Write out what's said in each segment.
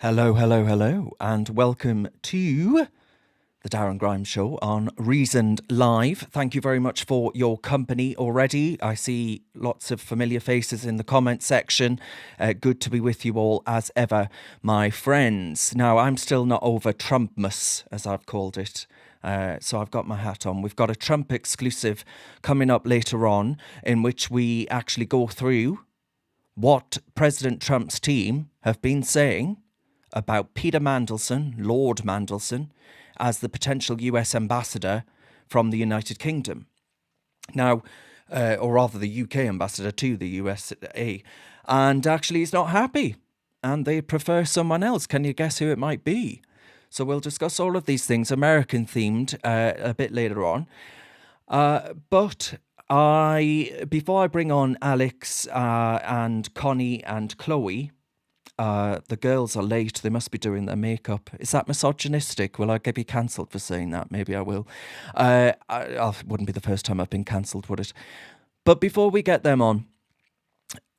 Hello, hello, hello, and welcome to the Darren Grimes Show on Reasoned Live. Thank you very much for your company already. I see lots of familiar faces in the comment section. Good to be with you all as ever, my friends. Now, I'm still not over Trumpmas, as I've called it. So I've got my hat on. We've got a Trump exclusive coming up later on in which we actually go through what President Trump's team have been saying about Peter Mandelson, Lord Mandelson, as the potential US ambassador from the United Kingdom. Now, or rather the UK ambassador to the USA. And actually he's not happy and they prefer someone else. Can you guess who it might be? So we'll discuss all of these things, American themed, a bit later on. But before I bring on Alex and Connie and Chloe, the girls are late. They must be doing their makeup. Is that misogynistic? Will I be cancelled for saying that? Maybe I will. It wouldn't be the first time I've been cancelled, would it? But before we get them on,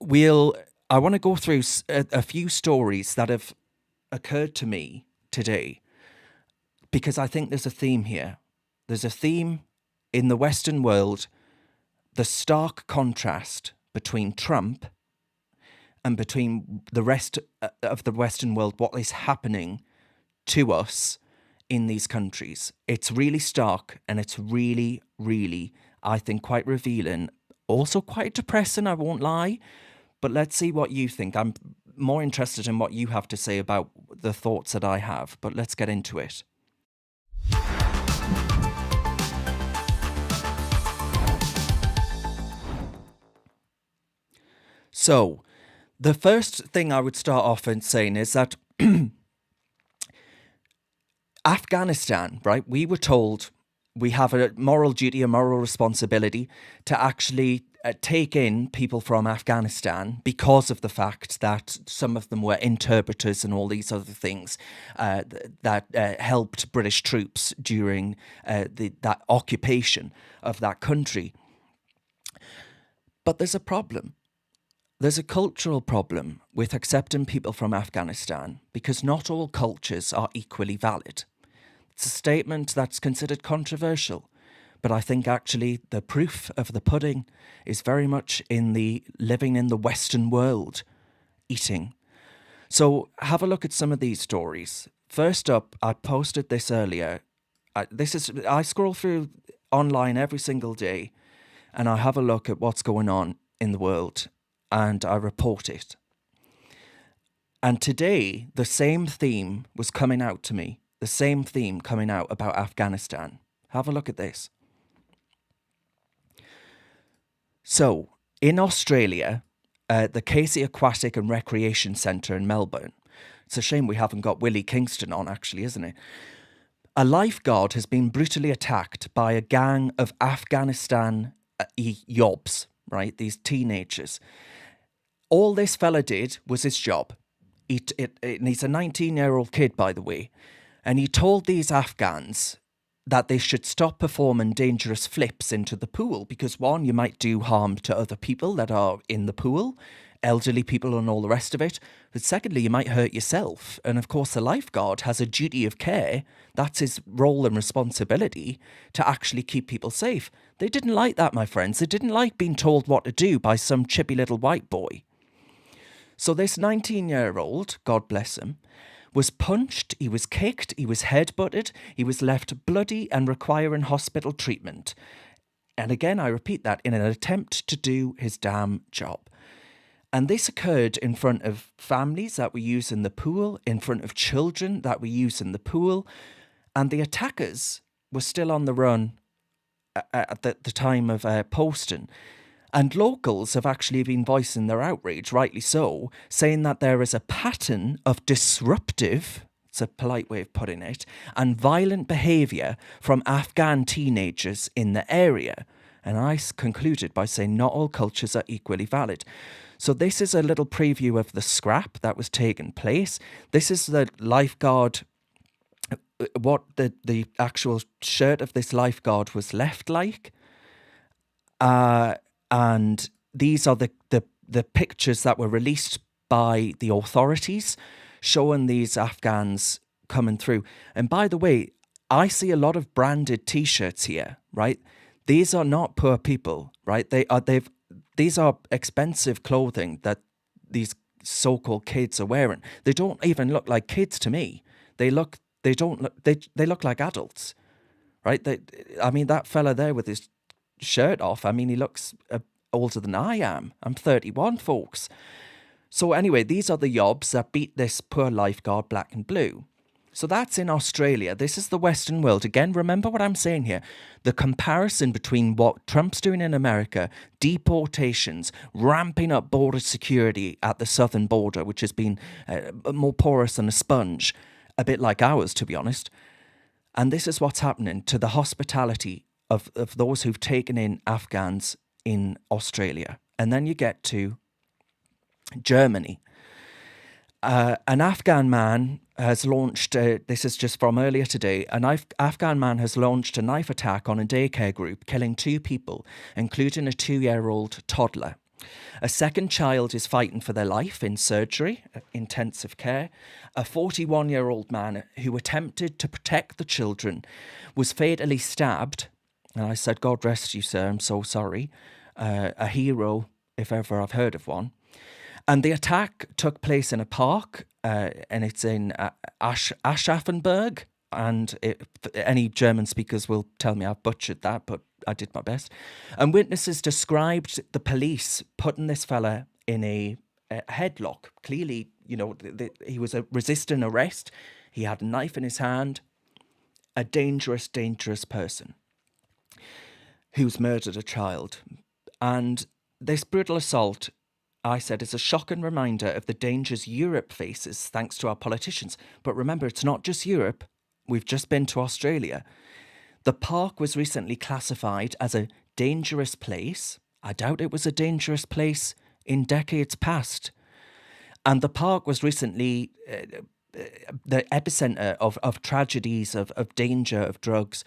I want to go through a few stories that have occurred to me today, because I think there's a theme here. There's a theme in the Western world, the stark contrast between Trump and between the rest of the Western world, what is happening to us in these countries. It's really stark and it's really, really, I think, quite revealing. Also quite depressing, I won't lie. But let's see what you think. I'm more interested in what you have to say about the thoughts that I have. But let's get into it. So, the first thing I would start off in saying is that Afghanistan, right? We were told we have a moral duty, a moral responsibility to actually take in people from Afghanistan because of the fact that some of them were interpreters and all these other things that helped British troops during that occupation of that country. But there's a problem. There's a cultural problem with accepting people from Afghanistan because not all cultures are equally valid. It's a statement that's considered controversial, but I think actually the proof of the pudding is very much in the living in the Western world, eating. So have a look at some of these stories. First up, I posted this earlier. I scroll through online every single day and I have a look at what's going on in the world. And I report it. And today, the same theme was coming out to me. The same theme coming out about Afghanistan. Have a look at this. So, in Australia, the Casey Aquatic and Recreation Centre in Melbourne. It's a shame we haven't got Willie Kingston on, actually, isn't it? A lifeguard has been brutally attacked by a gang of Afghanistan yobs, right? These teenagers. All this fella did was his job. And he's a 19-year-old kid, by the way. And he told these Afghans that they should stop performing dangerous flips into the pool because, one, you might do harm to other people that are in the pool, elderly people and all the rest of it. But secondly, you might hurt yourself. And of course, the lifeguard has a duty of care. That's his role and responsibility to actually keep people safe. They didn't like that, my friends. They didn't like being told what to do by some chippy little white boy. So this 19-year-old, God bless him, was punched, he was kicked, he was headbutted, he was left bloody and requiring hospital treatment. And again, I repeat that, in an attempt to do his damn job. And this occurred in front of families that were using the pool, in front of children that were using the pool, and the attackers were still on the run at the time of posting. And locals have actually been voicing their outrage, rightly so, saying that there is a pattern of disruptive, it's a polite way of putting it, and violent behaviour from Afghan teenagers in the area. And I concluded by saying not all cultures are equally valid. So this is a little preview of the scrap that was taking place. This is the lifeguard, what the actual shirt of this lifeguard was left like. And these are the pictures that were released by the authorities showing these Afghans coming through. And by the way, I see a lot of branded T-shirts here, right? These are not poor people, right? These are expensive clothing that these so-called kids are wearing. They don't even look like kids to me. They look like adults, right? That fella there with his shirt off, he looks older than I am. I'm 31, folks. So anyway, these are the yobs that beat this poor lifeguard black and blue. So that's in Australia. This is the Western world. Again, remember what I'm saying here. The comparison between what Trump's doing in America, deportations, ramping up border security at the southern border, which has been more porous than a sponge, a bit like ours, to be honest. And this is what's happening to the hospitality of those who've taken in Afghans in Australia. And then you get to Germany. An Afghan man has launched, this is just from earlier today, an Afghan man has launched a knife attack on a daycare group, killing 2 people, including a 2-year-old toddler. A second child is fighting for their life in surgery, intensive care. A 41-year-old man who attempted to protect the children was fatally stabbed. And I said, God rest you, sir, I'm so sorry. A hero, if ever I've heard of one. And the attack took place in a park, and it's in Aschaffenburg. And any German speakers will tell me I've butchered that, but I did my best. And witnesses described the police putting this fella in a headlock. Clearly, he was resisting arrest. He had a knife in his hand. A dangerous, dangerous person who's murdered a child. And this brutal assault, I said, is a shocking reminder of the dangers Europe faces thanks to our politicians. But remember, it's not just Europe. We've just been to Australia. The park was recently classified as a dangerous place. I doubt it was a dangerous place in decades past. And the park was recently the epicenter of tragedies, of danger, of drugs.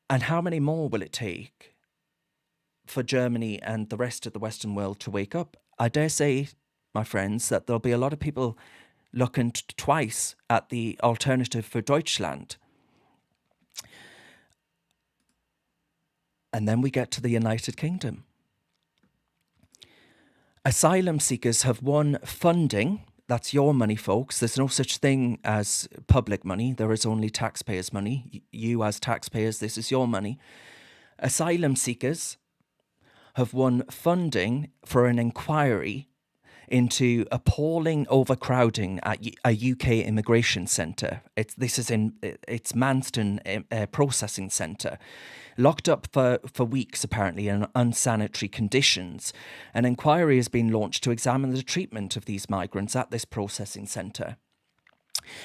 And how many more will it take for Germany and the rest of the Western world to wake up? I dare say, my friends, that there'll be a lot of people looking twice at the alternative for Deutschland. And then we get to the United Kingdom. Asylum seekers have won funding. That's your money, folks. There's no such thing as public money. There is only taxpayers' money. You as taxpayers, this is your money. Asylum seekers have won funding for an inquiry into appalling overcrowding at a UK immigration centre. It's Manston processing centre, locked up for weeks apparently in unsanitary conditions. An inquiry has been launched to examine the treatment of these migrants at this processing centre.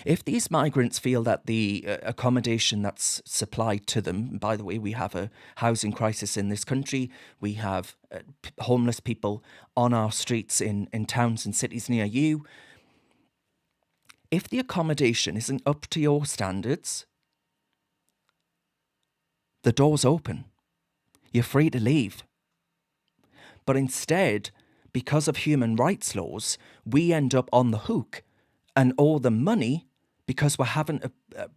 If these migrants feel that the accommodation that's supplied to them, by the way, we have a housing crisis in this country, we have homeless people on our streets in towns and cities near you. If the accommodation isn't up to your standards, the door's open. You're free to leave. But instead, because of human rights laws, we end up on the hook and owe them money because we haven't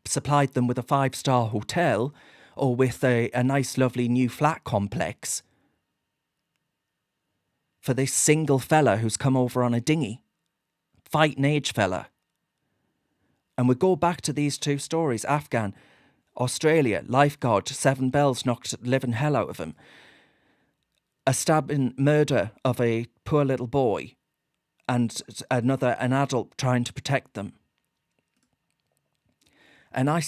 supplied them with a 5-star hotel or with a nice, lovely new flat complex for this single fella who's come over on a dinghy, fighting age fella. And we go back to these 2 stories, Afghan, Australia, lifeguard, 7 bells knocked the living hell out of him. A stabbing murder of a poor little boy. And an adult trying to protect them. And I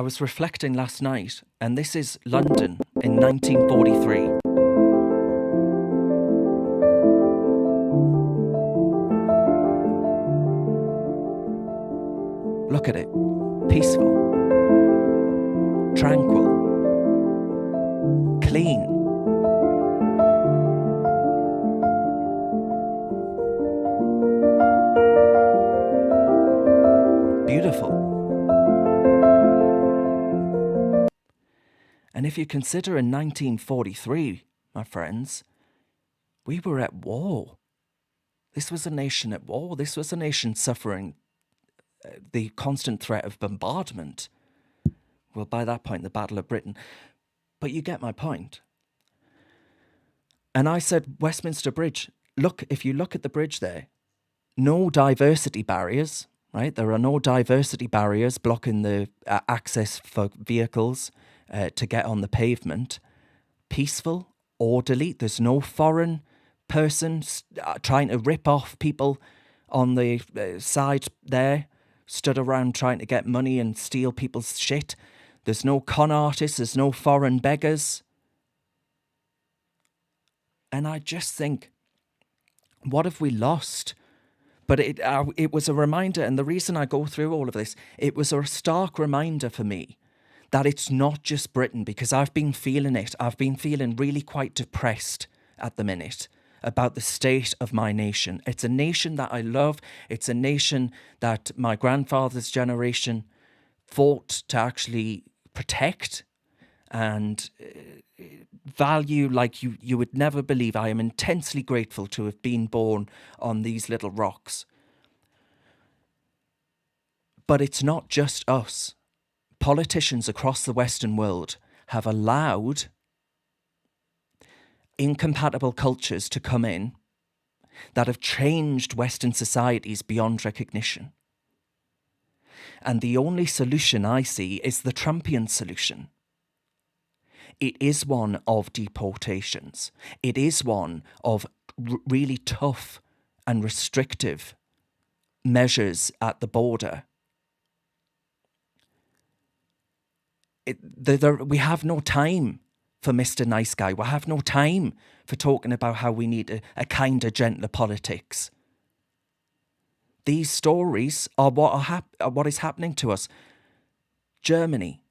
was reflecting last night, and this is London in 1943. Look at it. Peaceful. Tranquil. Clean. Beautiful. And if you consider in 1943, my friends, we were at war. This was a nation at war. This was a nation suffering the constant threat of bombardment. Well, by that point, the Battle of Britain. But you get my point. And I said, Westminster Bridge, look, if you look at the bridge there, no diversity barriers, right? There are no diversity barriers blocking the access for vehicles to get on the pavement. Peaceful, orderly. There's no foreign person trying to rip off people on the side there, stood around trying to get money and steal people's shit. There's no con artists. There's no foreign beggars. And I just think, what have we lost? But it was a reminder, and the reason I go through all of this, it was a stark reminder for me that it's not just Britain, because I've been feeling it. I've been feeling really quite depressed at the minute about the state of my nation. It's a nation that I love. It's a nation that my grandfather's generation fought to actually protect and value like you would never believe. I am intensely grateful to have been born on these little rocks. But it's not just us. Politicians across the Western world have allowed incompatible cultures to come in that have changed Western societies beyond recognition. And the only solution I see is the Trumpian solution. It is one of deportations. It is one of really tough and restrictive measures at the border. We have no time for Mr. Nice Guy. We have no time for talking about how we need a kinder, gentler politics. These stories are what is happening to us. Germany.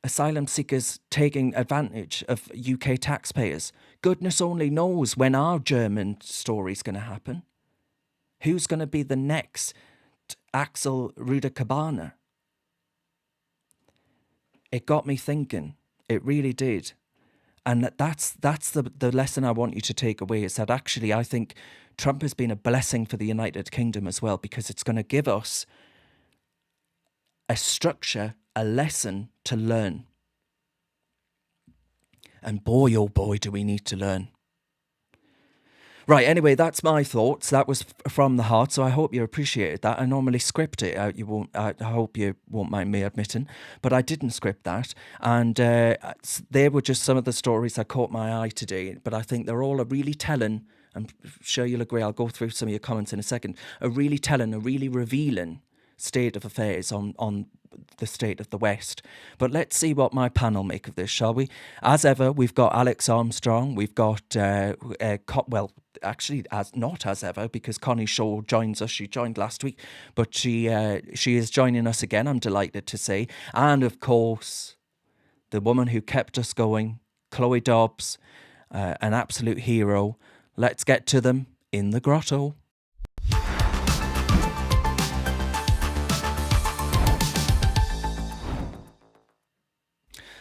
Asylum seekers taking advantage of UK taxpayers. Goodness only knows when our German story's going to happen. Who's going to be the next Axel Rudakabana? It got me thinking. It really did. And that's the lesson I want you to take away, is that actually I think Trump has been a blessing for the United Kingdom as well, because it's going to give us a structure, a lesson to learn. And boy, oh boy, do we need to learn. Right, anyway, that's my thoughts. That was from the heart, so I hope you appreciated that. I normally script it. I hope you won't mind me admitting, but I didn't script that. And they were just some of the stories that caught my eye today. But I think they're all a really telling. I'm sure you'll agree. I'll go through some of your comments in a second. A really telling, a really revealing state of affairs on the state of the West. But let's see what my panel make of this, shall we? As ever, we've got Alex Armstrong. We've got actually, not as ever, because Connie Shaw joins us. She joined last week, but she is joining us again, I'm delighted to say. And of course, the woman who kept us going, Chloe Dobbs, an absolute hero. Let's get to them in the grotto.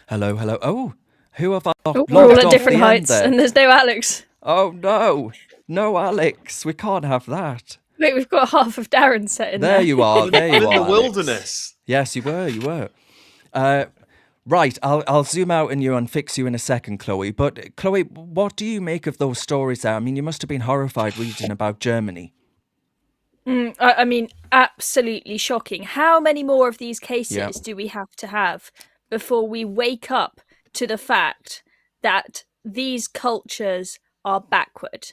Hello, hello. Oh, who have I we're all at different heights, and there's no Alex. Oh no, no Alex. We can't have that. Wait, we've got half of Darren set in there. There you are. There you are. In the wilderness. Yes, you were. You were. Right. I'll zoom out and fix you in a second, Chloe. But Chloe, what do you make of those stories there? I mean, you must have been horrified reading about Germany. I mean, absolutely shocking. How many more of these cases do we have to have before we wake up to the fact that these cultures are backward?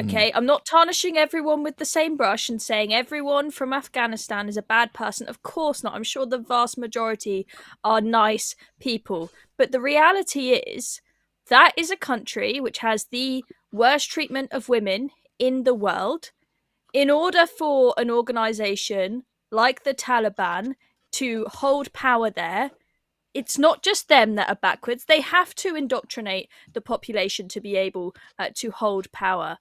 Okay, I'm not tarnishing everyone with the same brush and saying everyone from Afghanistan is a bad person. Of course not. I'm sure the vast majority are nice people. But the reality is that is a country which has the worst treatment of women in the world. In order for an organization like the Taliban to hold power there, it's not just them that are backwards. They have to indoctrinate the population to be able to hold power.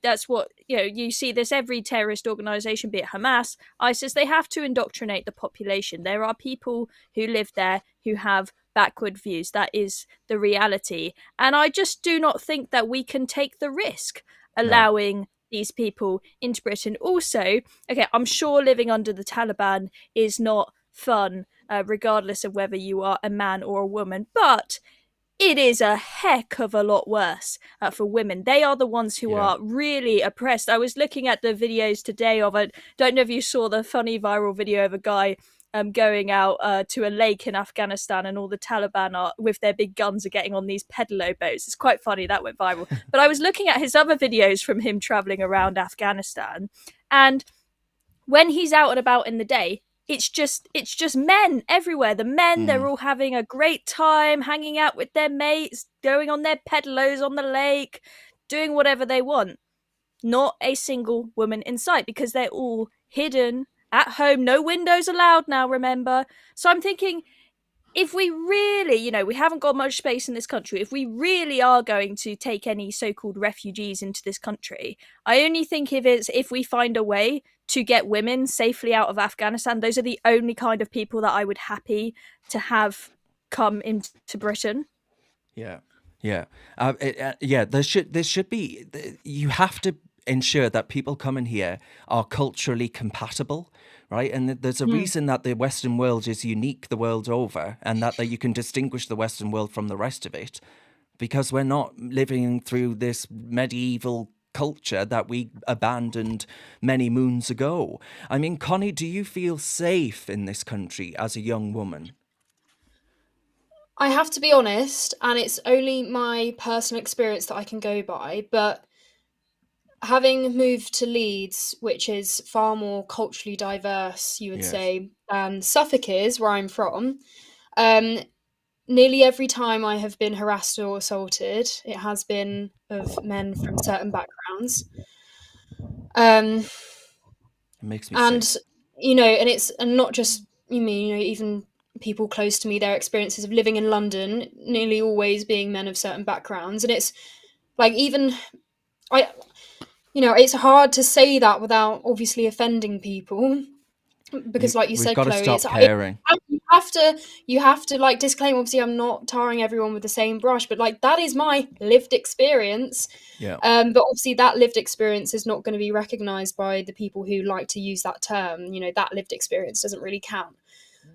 That's what, you see this every terrorist organization, be it Hamas, ISIS, they have to indoctrinate the population. There are people who live there who have backward views. That is the reality. And I just do not think that we can take the risk allowing these people into Britain. Also, okay, I'm sure living under the Taliban is not fun, regardless of whether you are a man or a woman, but it is a heck of a lot worse for women. They are the ones who are really oppressed. I was looking at the videos today of it. Don't know if you saw the funny viral video of a guy going out to a lake in Afghanistan, and all the Taliban are with their big guns are getting on these pedalo boats. It's quite funny, that went viral. But I was looking at his other videos from him traveling around Afghanistan, and when he's out and about in the day, it's just men everywhere. The men, they're all having a great time, hanging out with their mates, going on their pedalos on the lake, doing whatever they want. Not a single woman in sight, because they're all hidden at home. No windows allowed now, remember? So I'm thinking, if we really, we haven't got much space in this country, if we really are going to take any so-called refugees into this country, I only think if we find a way to get women safely out of Afghanistan, those are the only kind of people that I would happy to have come into Britain. Yeah. There should be. You have to ensure that people coming here are culturally compatible, right? And there's a reason that the Western world is unique the world over, and that you can distinguish the Western world from the rest of it, because we're not living through this medieval culture that we abandoned many moons ago. I mean, Connie, do you feel safe in this country as a young woman? I have to be honest, and it's only my personal experience that I can go by, but having moved to Leeds, which is far more culturally diverse, you would say, than Suffolk is, where I'm from, nearly every time I have been harassed or assaulted, it has been of men from certain backgrounds. It makes me sick. And not just even people close to me, their experiences of living in London, nearly always being men of certain backgrounds, and it's like it's hard to say that without obviously offending people, because like you We've said, got to Chloe, stop caring. you have to like disclaim, obviously I'm not tarring everyone with the same brush, but like that is my lived experience. But obviously that lived experience is not going to be recognized by the people who like to use that term. That lived experience doesn't really count.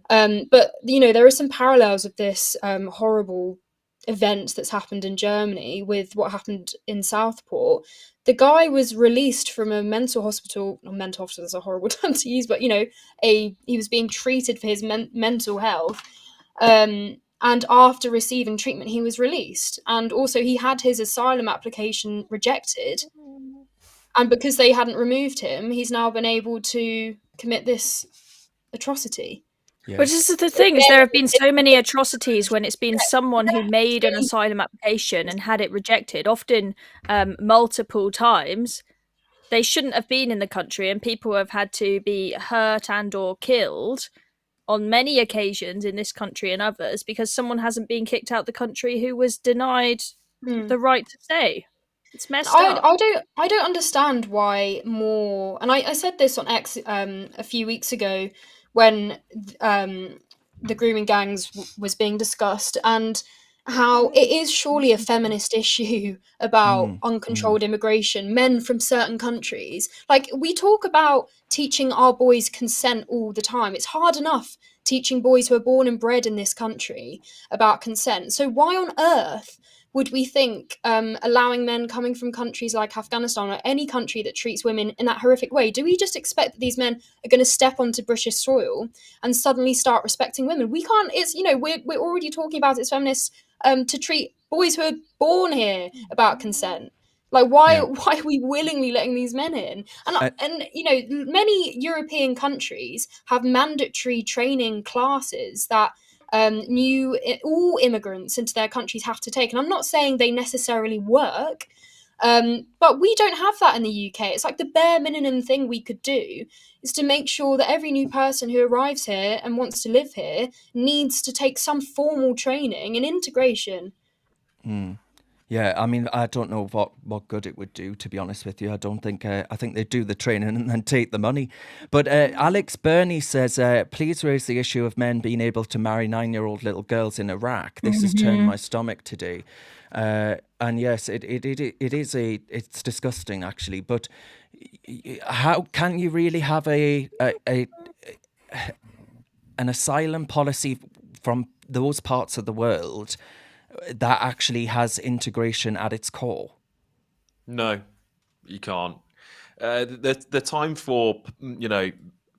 But there are some parallels of this horrible event that's happened in Germany with what happened in Southport. The guy was released from a mental hospital. Not mental hospital is a horrible term to use, but he was being treated for his mental health. And after receiving treatment, he was released. And also, he had his asylum application rejected. And because they hadn't removed him, he's now been able to commit this atrocity. Yeah. Which is the thing, is there have been so many atrocities when it's been someone who made an asylum application and had it rejected, often multiple times. They shouldn't have been in the country, and people have had to be hurt and or killed on many occasions in this country and others because someone hasn't been kicked out the country who was denied the right to stay. It's messed up. I don't understand why more, and I said this on X a few weeks ago when the grooming gangs was being discussed, and how it is surely a feminist issue about uncontrolled immigration, men from certain countries. Like, we talk about teaching our boys consent all the time. It's hard enough teaching boys who are born and bred in this country about consent. So why on earth would we think allowing men coming from countries like Afghanistan or any country that treats women in that horrific way? Do we just expect that these men are going to step onto British soil and suddenly start respecting women? We can't. It's we're already talking about it's feminists to treat boys who are born here about consent. Like, why are we willingly letting these men in? And many European countries have mandatory training classes that all immigrants into their countries have to take. And I'm not saying they necessarily work, but we don't have that in the UK. It's like the bare minimum thing we could do is to make sure that every new person who arrives here and wants to live here needs to take some formal training in integration. Yeah, I mean, I don't know what good it would do, to be honest with you. I don't think, I think they do the training and then take the money. But Alex Burney says, please raise the issue of men being able to marry 9-year-old little girls in Iraq. This has turned my stomach today. And yes, it's disgusting actually. But how can you really have an asylum policy from those parts of the world that actually has integration at its core? No, you can't. The time for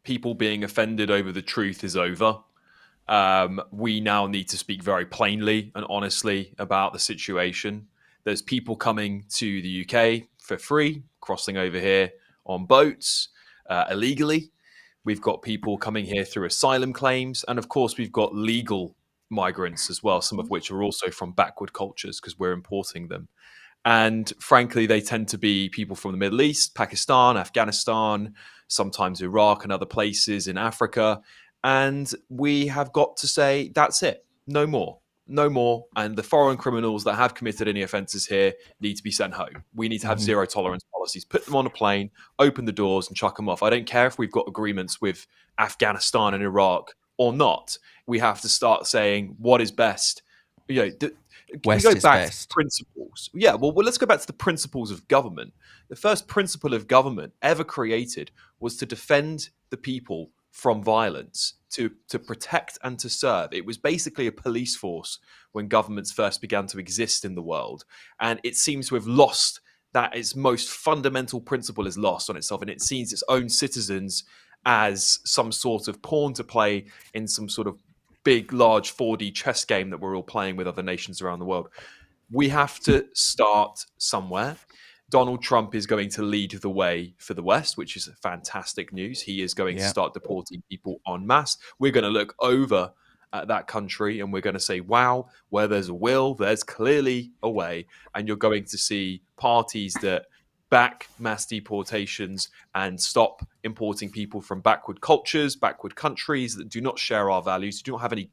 people being offended over the truth is over. We now need to speak very plainly and honestly about the situation. There's people coming to the UK for free, crossing over here on boats illegally. We've got people coming here through asylum claims. And of course, we've got legal migrants as well, some of which are also from backward cultures because we're importing them. And frankly, they tend to be people from the Middle East, Pakistan, Afghanistan, sometimes Iraq and other places in Africa. And we have got to say, that's it. No more. No more. And the foreign criminals that have committed any offences here need to be sent home. We need to have zero tolerance policies. Put them on a plane, open the doors and chuck them off. I don't care if we've got agreements with Afghanistan and Iraq or not. We have to start saying what is best. West we go is back best. to principles. Yeah, well, let's go back to the principles of government. The first principle of government ever created was to defend the people from violence, to protect and to serve. It was basically a police force when governments first began to exist in the world. And it seems to have lost that. Its most fundamental principle is lost on itself, and it sees its own citizens as some sort of pawn to play in some sort of big, large 4D chess game that we're all playing with other nations around the world. We have to start somewhere. Donald Trump is going to lead the way for the West, which is fantastic news. He is going to start deporting people en masse. We're going to look over at that country and we're going to say, wow, where there's a will, there's clearly a way. And you're going to see parties that back mass deportations and stop importing people from backward cultures, backward countries that do not share our values, do not have any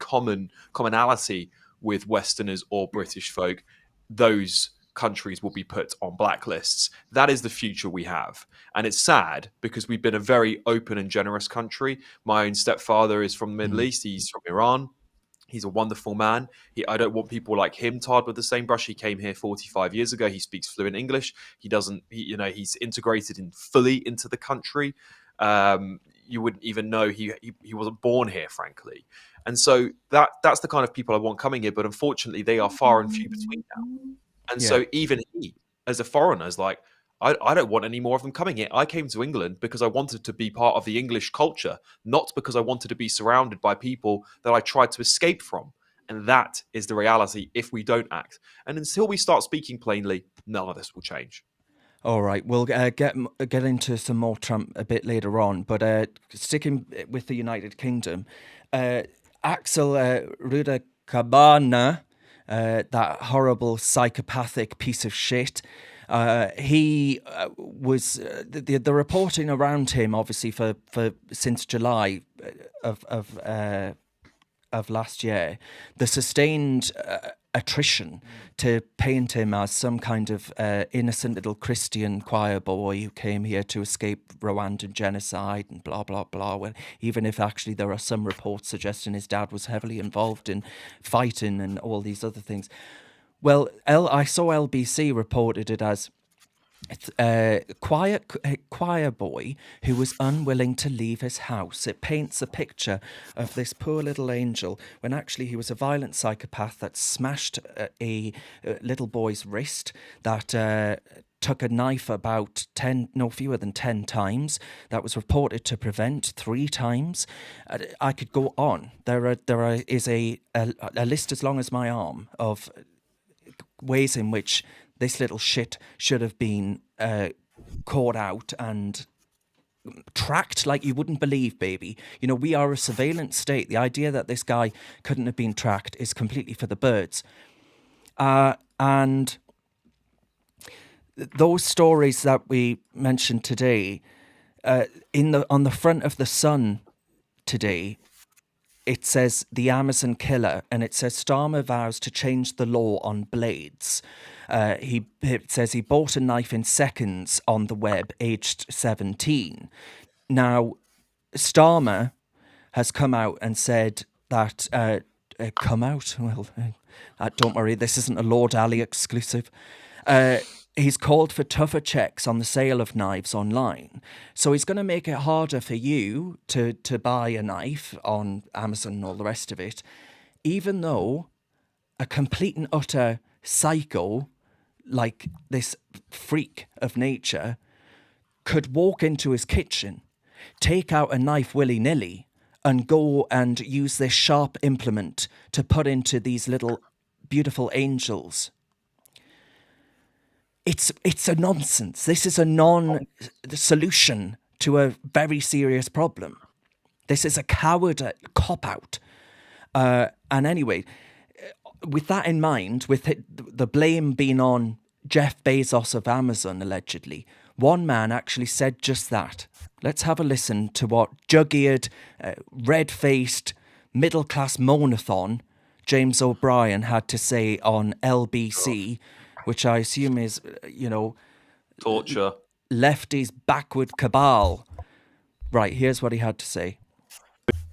commonality with Westerners or British folk. Those countries will be put on blacklists. That is the future we have. And it's sad because we've been a very open and generous country. My own stepfather is from the Middle East. He's from Iran. He's a wonderful man. I don't want people like him tarred with the same brush. He came here 45 years ago. He speaks fluent English. He's integrated fully into the country. You wouldn't even know he wasn't born here, frankly. And so that's the kind of people I want coming here. But unfortunately, they are far and few between now. And so even he, as a foreigner, is like, I don't want any more of them coming here. I came to England because I wanted to be part of the English culture, not because I wanted to be surrounded by people that I tried to escape from. And that is the reality if we don't act. And until we start speaking plainly, none of this will change. All right, we'll get into some more Trump a bit later on, but sticking with the United Kingdom, Axel Rudakabana, that horrible psychopathic piece of shit. He was the reporting around him, obviously for since July of last year, the sustained attrition to paint him as some kind of innocent little Christian choir boy who came here to escape Rwandan genocide and blah, blah, blah. Well, even if actually there are some reports suggesting his dad was heavily involved in fighting and all these other things. Well, I saw LBC reported it as a choir boy who was unwilling to leave his house. It paints a picture of this poor little angel when actually he was a violent psychopath that smashed a little boy's wrist, that took a knife about no fewer than 10 times, that was reported to prevent 3 times. I could go on. There is a list as long as my arm of ways in which this little shit should have been caught out and tracked like you wouldn't believe, baby. You know, we are a surveillance state. The idea that this guy couldn't have been tracked is completely for the birds. And those stories that we mentioned today, on the front of the Sun today, it says the Amazon killer, and it says Starmer vows to change the law on blades. It says he bought a knife in seconds on the web, aged 17. Now, Starmer has come out and said that don't worry, this isn't a Lord Ali exclusive. He's called for tougher checks on the sale of knives online. So he's going to make it harder for you to buy a knife on Amazon and all the rest of it, even though a complete and utter psycho like this freak of nature could walk into his kitchen, take out a knife willy-nilly, and go and use this sharp implement to put into these little beautiful angels. It's a nonsense. This is a non-solution to a very serious problem. This is a coward cop-out. And anyway, with that in mind, with the blame being on Jeff Bezos of Amazon, allegedly, one man actually said just that. Let's have a listen to what jug-eared, red-faced, middle-class monathon James O'Brien had to say on LBC, which I assume is, torture. Lefty's backward cabal. Right, here's what he had to say.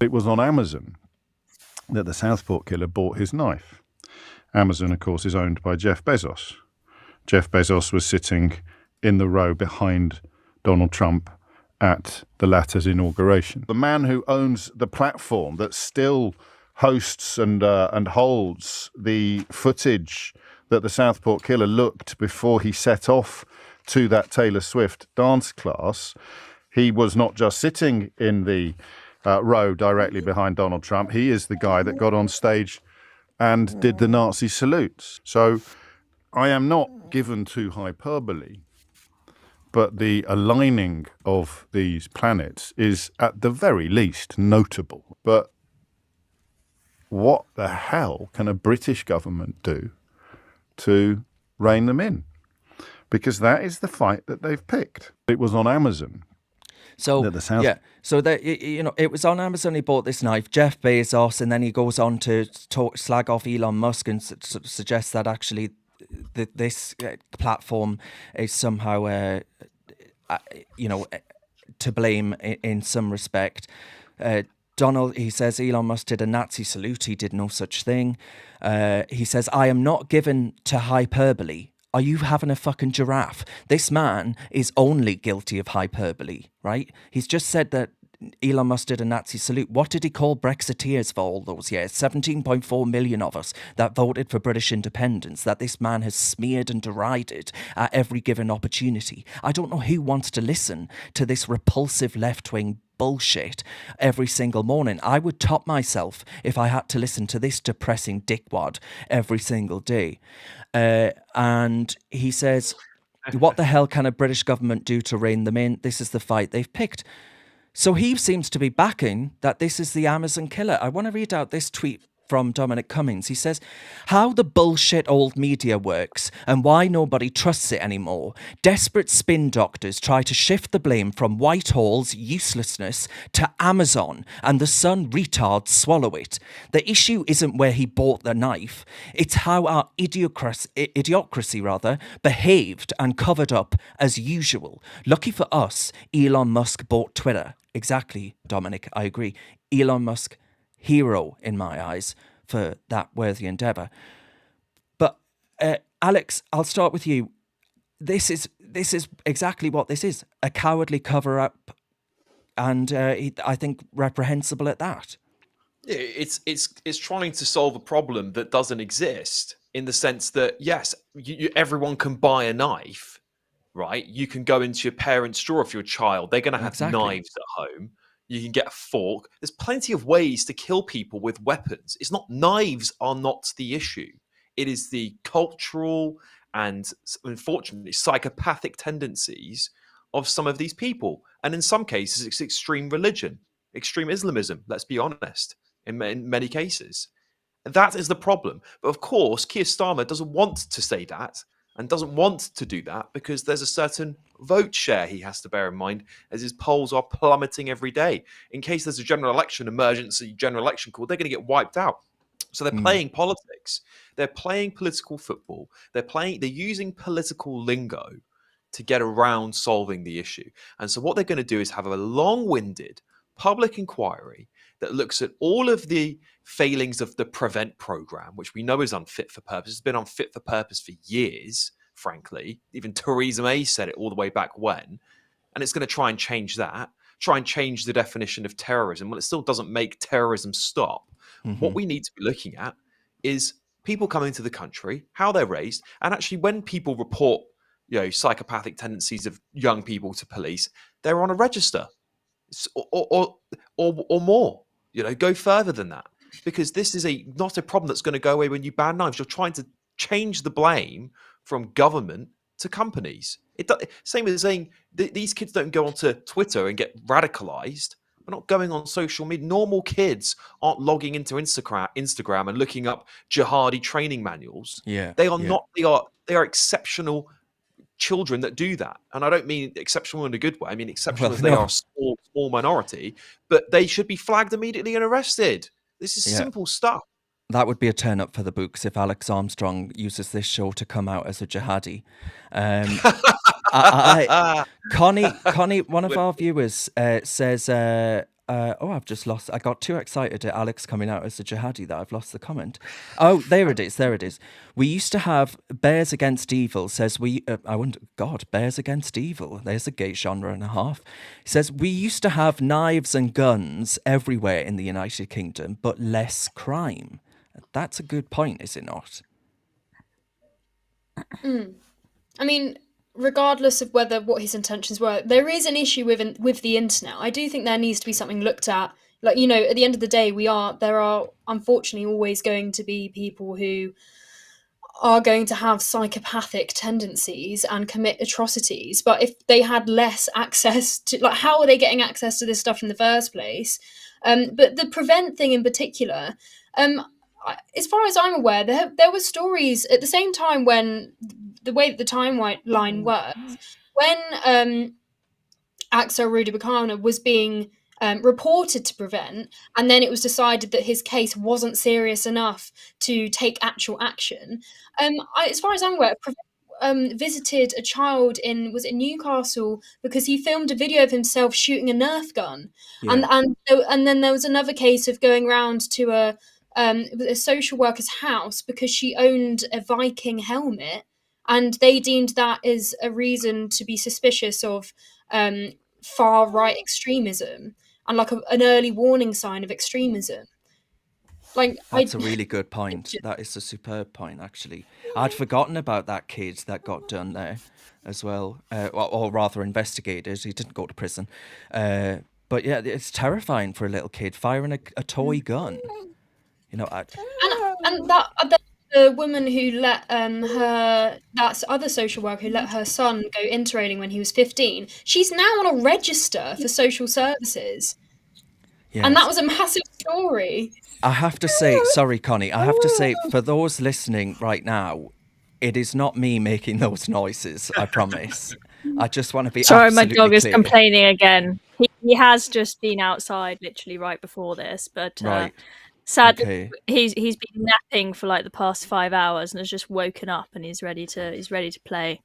It was on Amazon that the Southport killer bought his knife. Amazon, of course, is owned by Jeff Bezos. Jeff Bezos was sitting in the row behind Donald Trump at the latter's inauguration. The man who owns the platform that still hosts and holds the footage that the Southport killer looked before he set off to that Taylor Swift dance class, he was not just sitting in the row directly behind Donald Trump. He is the guy that got on stage and did the Nazi salutes. So I am not given to hyperbole, but the aligning of these planets is at the very least notable. But what the hell can a British government do to rein them in? Because that is the fight that they've picked. It was on Amazon. So it was on Amazon he bought this knife, Jeff Bezos, and then he goes on to slag off Elon Musk and suggest that actually this platform is somehow to blame in some respect. Donald, he says Elon Musk did a Nazi salute. He did no such thing. He says, I am not given to hyperbole. Are you having a fucking giraffe? This man is only guilty of hyperbole, right? He's just said that Elon Musk did a Nazi salute. What did he call Brexiteers for all those years? 17.4 million of us that voted for British independence, that this man has smeared and derided at every given opportunity. I don't know who wants to listen to this repulsive left-wing bullshit every single morning. I would top myself if I had to listen to this depressing dickwad every single day. And he says, what the hell can a British government do to rein them in? This is the fight they've picked. So he seems to be backing that this is the Amazon killer. I want to read out this tweet from Dominic Cummings. He says, how the bullshit old media works and why nobody trusts it anymore. Desperate spin doctors try to shift the blame from Whitehall's uselessness to Amazon, and the Sun retards swallow it. The issue isn't where he bought the knife. It's how our idiocracy behaved and covered up as usual. Lucky for us, Elon Musk bought Twitter. Exactly, Dominic, I agree. Elon Musk, hero in my eyes for that worthy endeavour. But Alex, I'll start with you. This is exactly what this is: a cowardly cover-up, and I think reprehensible at that. It's trying to solve a problem that doesn't exist, in the sense that yes, everyone can buy a knife, right? You can go into your parents' drawer for your child. They're going to have knives at home. You can get a fork. There's plenty of ways to kill people with weapons. It's not, knives are not the issue. It is the cultural and, unfortunately, psychopathic tendencies of some of these people. And in some cases, it's extreme religion, extreme Islamism, let's be honest, in many cases. And that is the problem. But of course, Keir Starmer doesn't want to say that and doesn't want to do that because there's a certain vote share he has to bear in mind, as his polls are plummeting every day. In case there's a emergency general election called, they're going to get wiped out. So they're playing politics. They're playing political football. They're using political lingo to get around solving the issue. And so what they're going to do is have a long-winded public inquiry that looks at all of the failings of the Prevent program, which we know is unfit for purpose. It's been unfit for purpose for years, frankly. Even Theresa May said it all the way back when. And it's going to try and change that, try and change the definition of terrorism. Well, it still doesn't make terrorism stop. What we need to be looking at is people coming to the country, how they're raised, and actually when people report, psychopathic tendencies of young people to police, they're on a register, or more. Go further than that, because this is not a problem that's going to go away when you ban knives. You're trying to change the blame from government to companies. Same as saying these kids don't go onto Twitter and get radicalized. We're not going on social media. Normal kids aren't logging into Instagram and looking up jihadi training manuals. Yeah, they are not. They are exceptional children that do that, and I don't mean exceptional in a good way. I mean exceptional as they are a small minority, but they should be flagged immediately and arrested. This is simple stuff. That would be a turn up for the books if Alex Armstrong uses this show to come out as a jihadi. Connie, one of our viewers says, I've just lost. I got too excited at Alex coming out as a jihadi that I've lost the comment. Oh, there it is. We used to have Bears Against Evil, says Bears Against Evil. There's a gay genre and a half. He says, we used to have knives and guns everywhere in the United Kingdom, but less crime. That's a good point, is it not? I mean, regardless of what his intentions were, there is an issue with the internet. I do think there needs to be something looked at. Like, at the end of the day, there are unfortunately always going to be people who are going to have psychopathic tendencies and commit atrocities. But if they had less access to, how are they getting access to this stuff in the first place? But the Prevent thing in particular, as far as I'm aware, there were stories at the same time when the way that the timeline works, when Axel Rudibakana was being reported to Prevent, and then it was decided that his case wasn't serious enough to take actual action. As far as I'm aware, Prevent visited a child in Newcastle because he filmed a video of himself shooting a Nerf gun, and then there was another case of going around to a social worker's house because she owned a Viking helmet, and they deemed that as a reason to be suspicious of far right extremism and an early warning sign of extremism. That's a really good point. That is a superb point, actually. I'd forgotten about that kid that got done there as well, or rather investigated. He didn't go to prison. But yeah, it's terrifying for a little kid firing a toy gun. And that the woman who let that other social worker who let her son go interrailing when he was 15, she's now on a register for social services. Yes. And that was a massive story. I have to say, sorry, Connie, I have to say, for those listening right now, it is not me making those noises, I promise. I just want to be sorry, my dog is clear. Complaining again. He has just been outside literally right before this, but right. Sadly, okay. He's been napping for the past 5 hours and has just woken up and he's ready to play.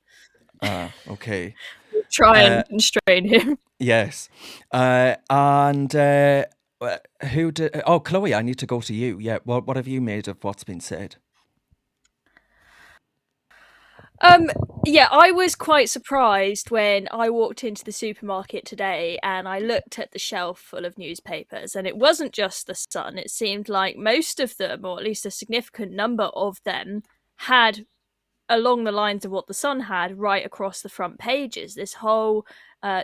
Okay. We'll try and constrain him. Yes. And who did? Oh, Chloe, I need to go to you. Yeah. What have you made of what's been said? Yeah, I was quite surprised when I walked into the supermarket today and I looked at the shelf full of newspapers, and it wasn't just the Sun. It seemed like most of them, or at least a significant number of them, had along the lines of what the Sun had right across the front pages. This whole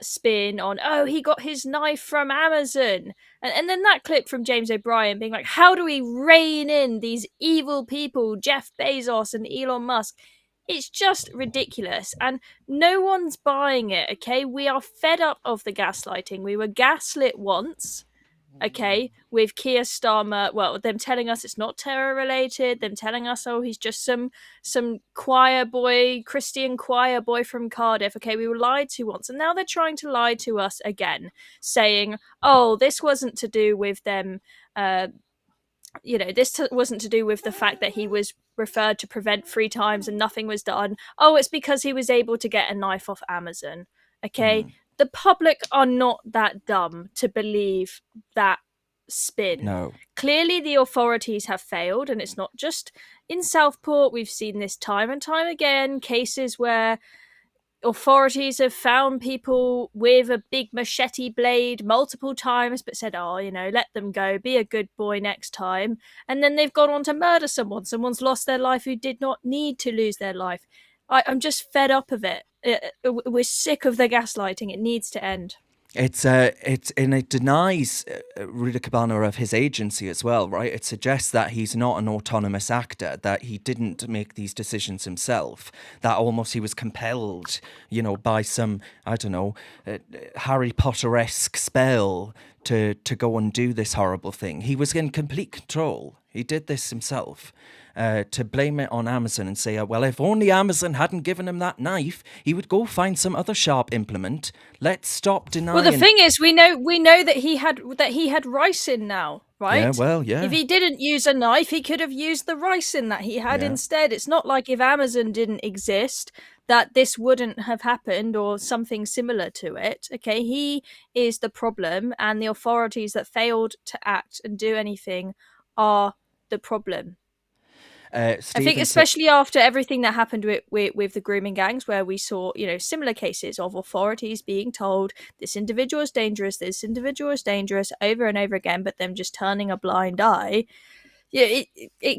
spin on, he got his knife from Amazon. And then that clip from James O'Brien being like, how do we rein in these evil people, Jeff Bezos and Elon Musk? It's just ridiculous, and no one's buying it, okay? We are fed up of the gaslighting. We were gaslit once, okay, with Keir Starmer, well, them telling us it's not terror related, them telling us, oh, he's just some choir boy, Christian choir boy from Cardiff. Okay, we were lied to once, and now they're trying to lie to us again, saying, oh, this wasn't to do with them, this wasn't to do with the fact that he was referred to prevent 3 times and nothing was done. Oh, it's because he was able to get a knife off Amazon. Okay, the public are not that dumb to believe that spin. No. Clearly, the authorities have failed, and it's not just in Southport. We've seen this time and time again, cases where authorities have found people with a big machete blade multiple times, but said, oh, let them go, be a good boy next time. And then they've gone on to murder someone. Someone's lost their life who did not need to lose their life. I'm just fed up of it. We're sick of the gaslighting. It needs to end. And it denies Rudy Cabana of his agency as well, right? It suggests that he's not an autonomous actor, that he didn't make these decisions himself, that almost he was compelled, by some, I don't know, Harry Potter-esque spell to go and do this horrible thing. He was in complete control. He did this himself. To blame it on Amazon and say, well, if only Amazon hadn't given him that knife, he would go find some other sharp implement. Let's stop denying. Well, the thing is, we know that he had ricin now, right? Yeah, well, yeah. If he didn't use a knife, he could have used the ricin that he had instead. It's not like if Amazon didn't exist that this wouldn't have happened or something similar to it. Okay, he is the problem, and the authorities that failed to act and do anything are the problem. I think especially after everything that happened with the grooming gangs, where we saw, similar cases of authorities being told this individual is dangerous over and over again, but them just turning a blind eye. Yeah,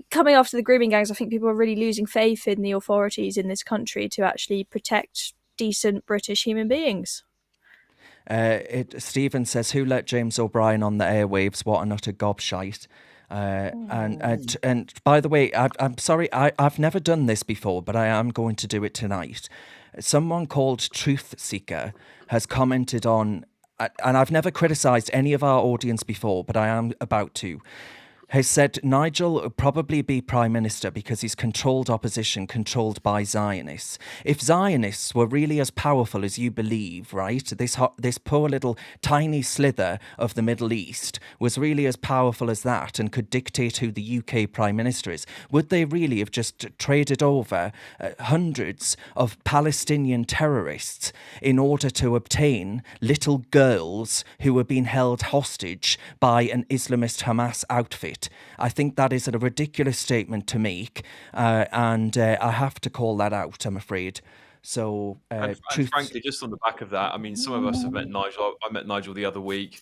coming after the grooming gangs, I think people are really losing faith in the authorities in this country to actually protect decent British human beings. Stephen says, who let James O'Brien on the airwaves? What an utter gobshite. And by the way, I'm sorry, I've never done this before, but I am going to do it tonight. Someone called Truth Seeker has commented on, and I've never criticised any of our audience before, but I am about to, has said Nigel will probably be Prime Minister because he's controlled opposition, controlled by Zionists. If Zionists were really as powerful as you believe, right, this poor little tiny slither of the Middle East was really as powerful as that and could dictate who the UK Prime Minister is, would they really have just traded over hundreds of Palestinian terrorists in order to obtain little girls who were being held hostage by an Islamist Hamas outfit? I think that is a ridiculous statement to make, and I have to call that out, I'm afraid. So, and frankly, just on the back of that, I mean, some of us have met Nigel. I met Nigel the other week.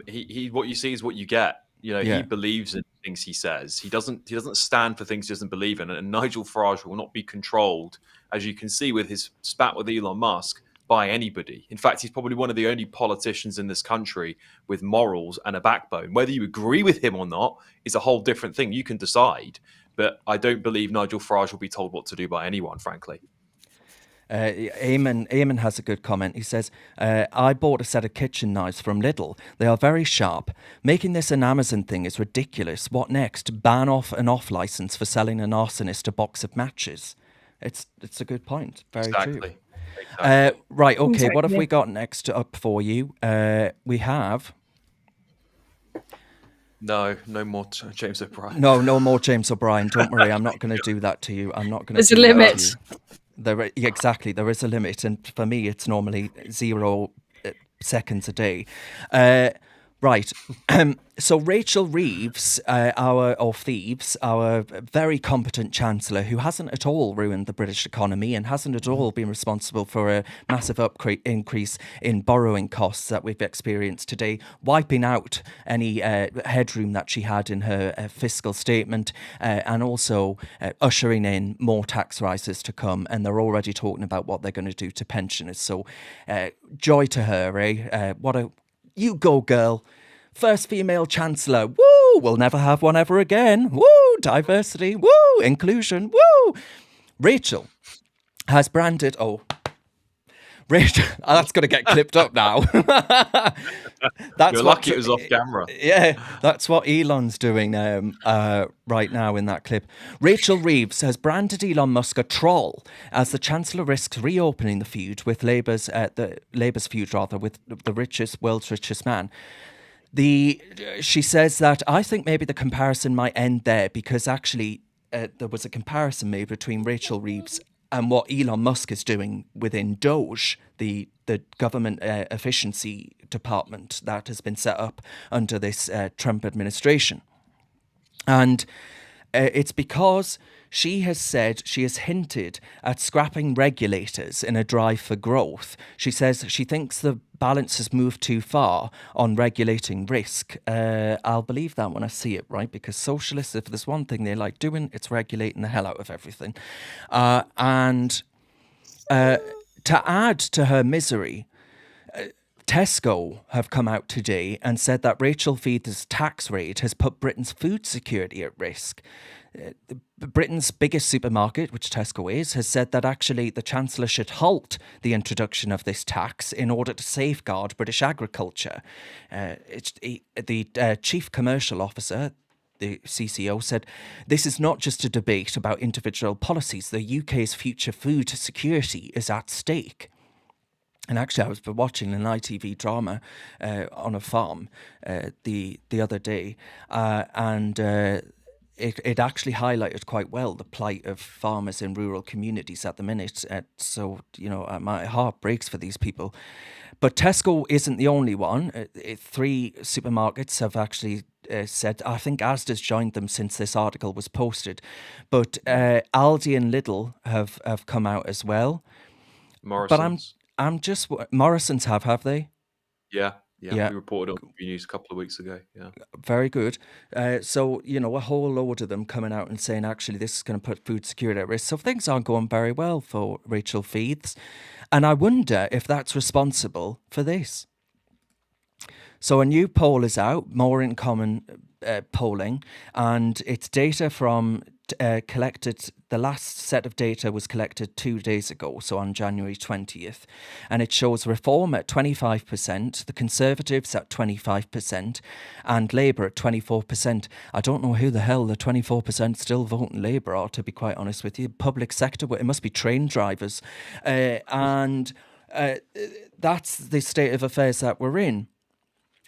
He what you see is what you get. He believes in things he says. He doesn't stand for things he doesn't believe in. And Nigel Farage will not be controlled, as you can see with his spat with Elon Musk, by anybody. In fact, he's probably one of the only politicians in this country with morals and a backbone. Whether you agree with him or not is a whole different thing. You can decide. But I don't believe Nigel Farage will be told what to do by anyone, frankly. Eamon has a good comment. He says, I bought a set of kitchen knives from Lidl. They are very sharp. Making this an Amazon thing is ridiculous. What next? Ban off an off license for selling an arsonist a box of matches. It's a good point. Very exactly. True. Right, okay, exactly. What have we got next up for you? We have... No more James O'Brien. No more James O'Brien. Don't worry, I'm not going to do that to you. I'm not going to. There's a limit. Exactly, there is a limit, and for me, it's normally 0 seconds a day. Right. So Rachel Reeves, our very competent Chancellor, who hasn't at all ruined the British economy and hasn't at all been responsible for a massive increase in borrowing costs that we've experienced today, wiping out any headroom that she had in her fiscal statement, and also ushering in more tax rises to come. And they're already talking about what they're going to do to pensioners. So joy to her, eh? You go, girl. First female chancellor. Woo! We'll never have one ever again. Woo! Diversity. Woo! Inclusion. Woo! Rachel has branded Rachel, that's going to get clipped up now. You're lucky it was off camera. Yeah, that's what Elon's doing right now in that clip. Rachel Reeves has branded Elon Musk a troll as the Chancellor risks reopening the feud with Labour's feud with the world's richest man. She says that I think maybe the comparison might end there because actually there was a comparison made between Rachel Reeves and what Elon Musk is doing within Doge, the government efficiency department that has been set up under this Trump administration. And it's because she has hinted at scrapping regulators in a drive for growth. She says she thinks the balance has moved too far on regulating risk. I'll believe that when I see it, right? Because socialists, if there's one thing they like doing, it's regulating the hell out of everything. And to add to her misery, Tesco have come out today and said that Rachel Reeves' tax raid has put Britain's food security at risk. Britain's biggest supermarket, which Tesco is, has said that actually the Chancellor should halt the introduction of this tax in order to safeguard British agriculture. The Chief Commercial Officer, the CCO, said, "This is not just a debate about individual policies. The UK's future food security is at stake." And actually, I was watching an ITV drama on a farm the other day, and it actually highlighted quite well the plight of farmers in rural communities at the minute. So, my heart breaks for these people. But Tesco isn't the only one. 3 supermarkets have actually said, I think Asda's joined them since this article was posted. But Aldi and Lidl have come out as well. Morrison's. But I'm just... Morrison's have they? Yeah. We reported on the news a couple of weeks ago. Yeah, very good. So, a whole load of them coming out and saying, actually, this is going to put food security at risk. So things aren't going very well for Rachel Reeves. And I wonder if that's responsible for this. So a new poll is out, More in Common polling, and it's data from collected. The last set of data was collected 2 days ago, so on January 20th, and it shows Reform at 25%, the Conservatives at 25%, and Labour at 24%. I don't know who the hell the 24% still voting Labour are, to be quite honest with you. Public sector, it must be train drivers, and that's the state of affairs that we're in.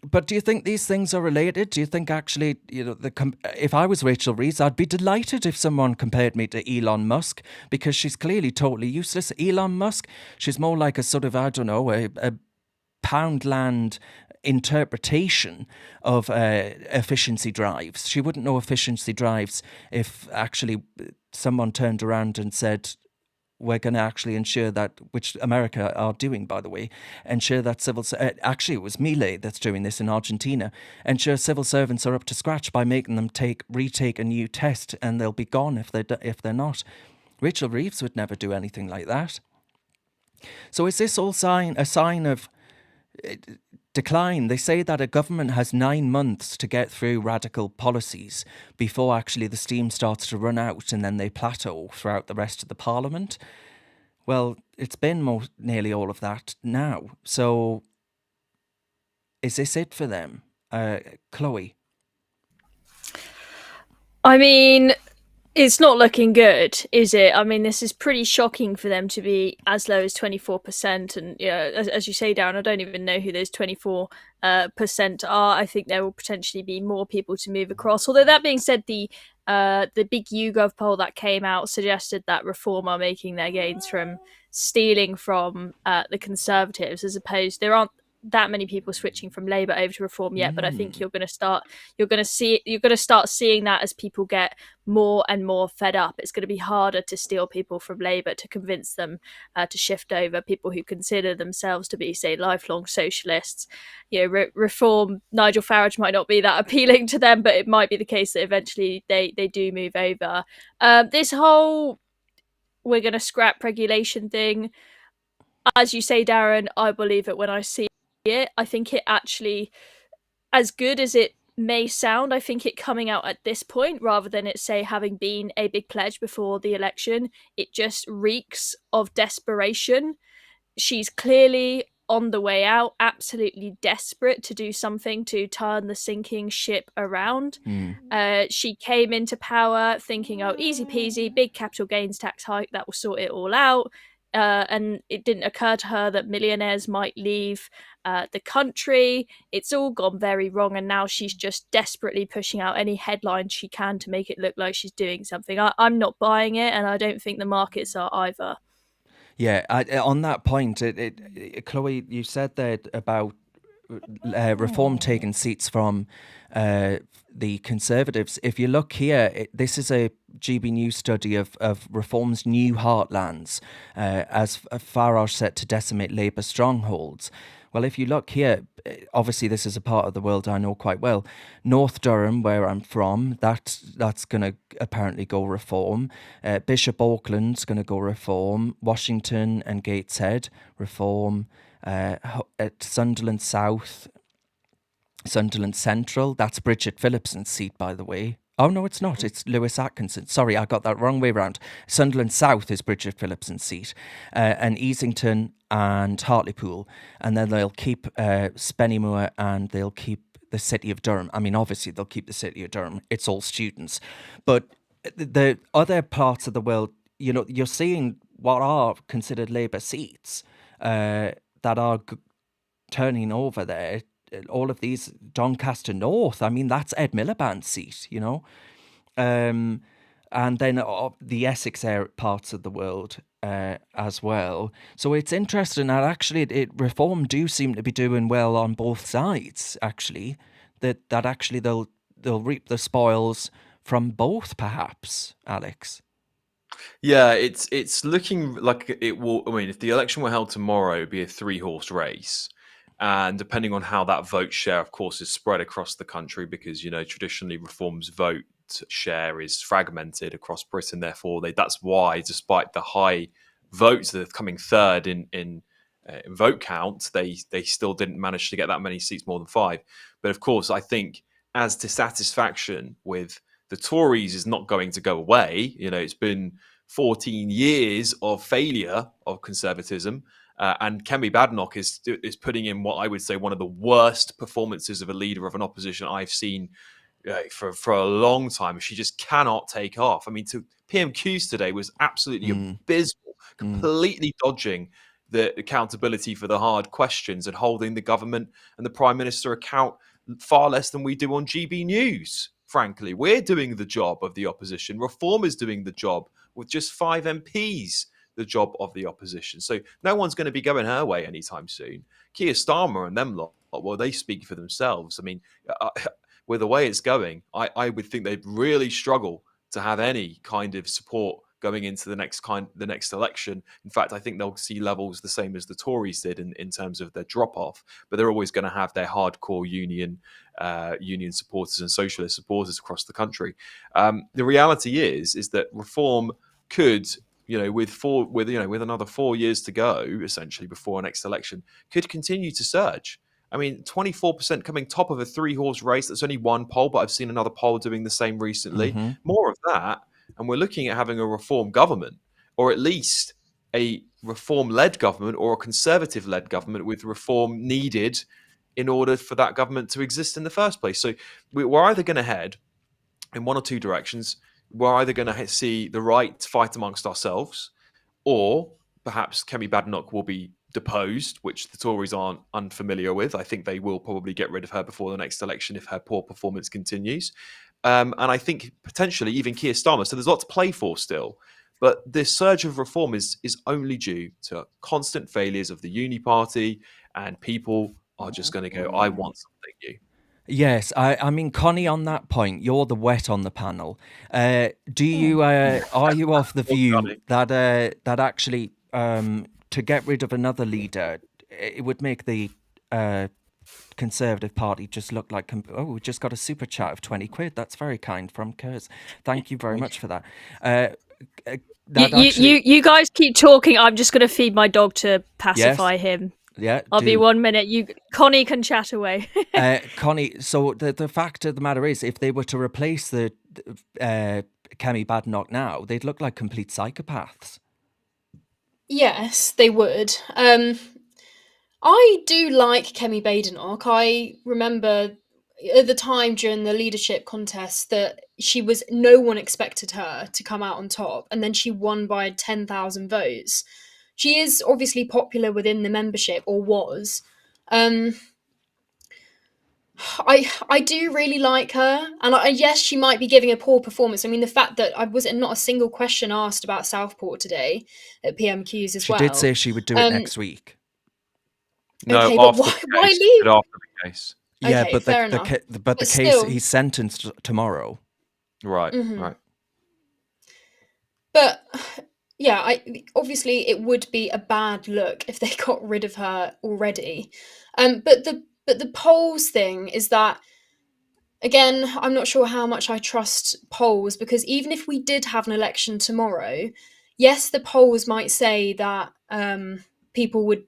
But do you think these things are related? Do you think actually, if I was Rachel Reeves, I'd be delighted if someone compared me to Elon Musk, because she's clearly totally useless. Elon Musk, she's more like a sort of, I don't know, a Poundland interpretation of efficiency drives. She wouldn't know efficiency drives if actually someone turned around and said, we're going to actually ensure that, which America are doing, by the way, ensure that actually it was Milei that's doing this in Argentina, ensure civil servants are up to scratch by making them retake a new test, and they'll be gone if they're not. Rachel Reeves would never do anything like that. So is this all a sign of decline? They say that a government has 9 months to get through radical policies before actually the steam starts to run out, and then they plateau throughout the rest of the parliament. Well, it's been nearly all of that now. So is this it for them? Chloe? I mean, it's not looking good, is it? I mean, this is pretty shocking for them to be as low as 24%. And, as you say, Darren, I don't even know who those 24% are. I think there will potentially be more people to move across. Although that being said, the big YouGov poll that came out suggested that Reform are making their gains from stealing from the Conservatives, as opposed there aren't that many people switching from Labour over to Reform yet, but I think you're going to start seeing that as people get more and more fed up. It's going to be harder to steal people from Labour, to convince them to shift over, people who consider themselves to be, say, lifelong socialists. Reform, Nigel Farage might not be that appealing to them, but it might be the case that eventually they do move over. This whole we're going to scrap regulation thing, as you say, Darren, I believe it when I see it. I think it actually, as good as it may sound, I think it coming out at this point, rather than it, say, having been a big pledge before the election, it just reeks of desperation. she's clearly on the way out, absolutely desperate to do something to turn the sinking ship around. She came into power thinking, oh, easy peasy, big capital gains tax hike, that will sort it all out. And it didn't occur to her that millionaires might leave the country. It's all gone very wrong, and now she's just desperately pushing out any headlines she can to make it look like she's doing something. I'm not buying it, and I don't think the markets are either. Yeah, on that point, Chloe, you said that about Reform taking seats from the Conservatives. If you look here, this is a GB News study of Reform's new heartlands, as Farage set to decimate Labour strongholds. Well, if you look here, obviously this is a part of the world I know quite well. North Durham, where I'm from, that's going to apparently go Reform. Bishop Auckland's going to go Reform. Washington and Gateshead, Reform. At Sunderland South, Sunderland Central, that's Bridget Phillipson's seat, by the way. Oh, no, it's not. It's Lewis Atkinson. Sorry, I got that wrong way round. Sunderland South is Bridget Phillipson's seat. And Easington and Hartlepool. And then they'll keep Spennymoor and they'll keep the City of Durham. I mean, obviously, they'll keep the City of Durham. It's all students. But the other parts of the world, you're seeing what are considered Labour seats that are turning over there. All of these, Doncaster North, I mean, that's Ed Miliband's seat, and then the Essex parts of the world as well. So it's interesting that actually Reform do seem to be doing well on both sides, actually, that actually they'll reap the spoils from both, perhaps, Alex. Yeah, it's looking like it will. I mean, if the election were held tomorrow, it'd be a 3-horse race. And depending on how that vote share, of course, is spread across the country, because, traditionally Reform's vote share is fragmented across Britain. Therefore, that's why, despite the high votes that are coming third in vote count, they still didn't manage to get that many seats, more than 5. But of course, I think as dissatisfaction with the Tories is not going to go away, it's been 14 years of failure of conservatism. And Kemi Badenoch is putting in what I would say one of the worst performances of a leader of an opposition I've seen for a long time. She just cannot take off. I mean, PMQs today was absolutely abysmal, completely dodging the accountability for the hard questions and holding the government and the Prime Minister account far less than we do on GB News. Frankly, we're doing the job of the opposition. Reform is doing the job with just 5 MPs. The job of the opposition. So no one's going to be going her way anytime soon. Keir Starmer and them lot, well, they speak for themselves. I mean, with the way it's going, I would think they'd really struggle to have any kind of support going into the next election. In fact, I think they'll see levels the same as the Tories did in terms of their drop-off, but they're always going to have their hardcore union supporters and socialist supporters across the country. The reality is that Reform could, with another 4 years to go, essentially before our next election, could continue to surge. I mean, 24% coming top of a 3-horse race. That's only one poll, but I've seen another poll doing the same recently. More of that, and we're looking at having a Reform government, or at least a Reform-led government or a Conservative-led government with Reform needed in order for that government to exist in the first place. So we're either going to head in one or two directions. We're either going to see the right fight amongst ourselves, or perhaps Kemi Badenoch will be deposed, which the Tories aren't unfamiliar with. I think they will probably get rid of her before the next election if her poor performance continues. And I think potentially even Keir Starmer. So there's a lot to play for still. But this surge of Reform is only due to constant failures of the Uni Party, and people are just going to go, I want something new. Yes, I mean, Connie, on that point, you're the wet on the panel. Do you are you of the view that actually to get rid of another leader, it would make the Conservative Party just look like, we just got a super chat of 20 quid. That's very kind from Kers. Thank you very much for that. You guys keep talking. I'm just going to feed my dog to pacify him. Yeah, I'll be 1 minute. Connie can chat away. Connie, so the fact of the matter is, if they were to replace the Kemi Badenoch now, they'd look like complete psychopaths. Yes, they would. I do like Kemi Badenoch. I remember at the time during the leadership contest that no one expected her to come out on top, and then she won by 10,000 votes. She is obviously popular within the membership, or was. Um, I do really like her, and yes, she might be giving a poor performance. I mean, the fact that I was not a single question asked about Southport today at PMQs as She did well. say she would do it next week. No, Okay, but after the why case. leave? After the case. Yeah, Okay, but fair enough. the But case, still, he's sentenced tomorrow. Right, Mhm. right. But yeah, obviously it would be a bad look if they got rid of her already. But the polls thing is that, again, I'm not sure how much I trust polls, because even if we did have an election tomorrow, yes, the polls might say that people would,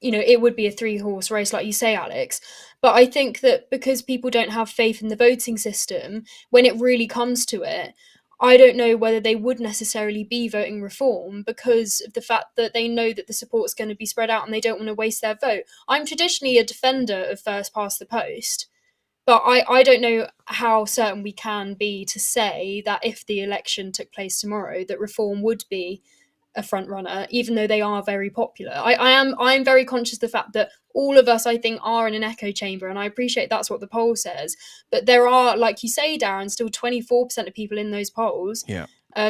it would be a 3-horse race, like you say, Alex. But I think that because people don't have faith in the voting system, when it really comes to it, I don't know whether they would necessarily be voting reform, because of the fact that they know that the support's going to be spread out and they don't want to waste their vote. I'm traditionally a defender of first past the post, but I don't know how certain we can be to say that if the election took place tomorrow, that reform would be a front runner, even though they are very popular. I'm very conscious of the fact that all of us, I think, are in an echo chamber, and I appreciate that's what the poll says. But there are, like you say, Darren, still 24% of people in those polls Yeah.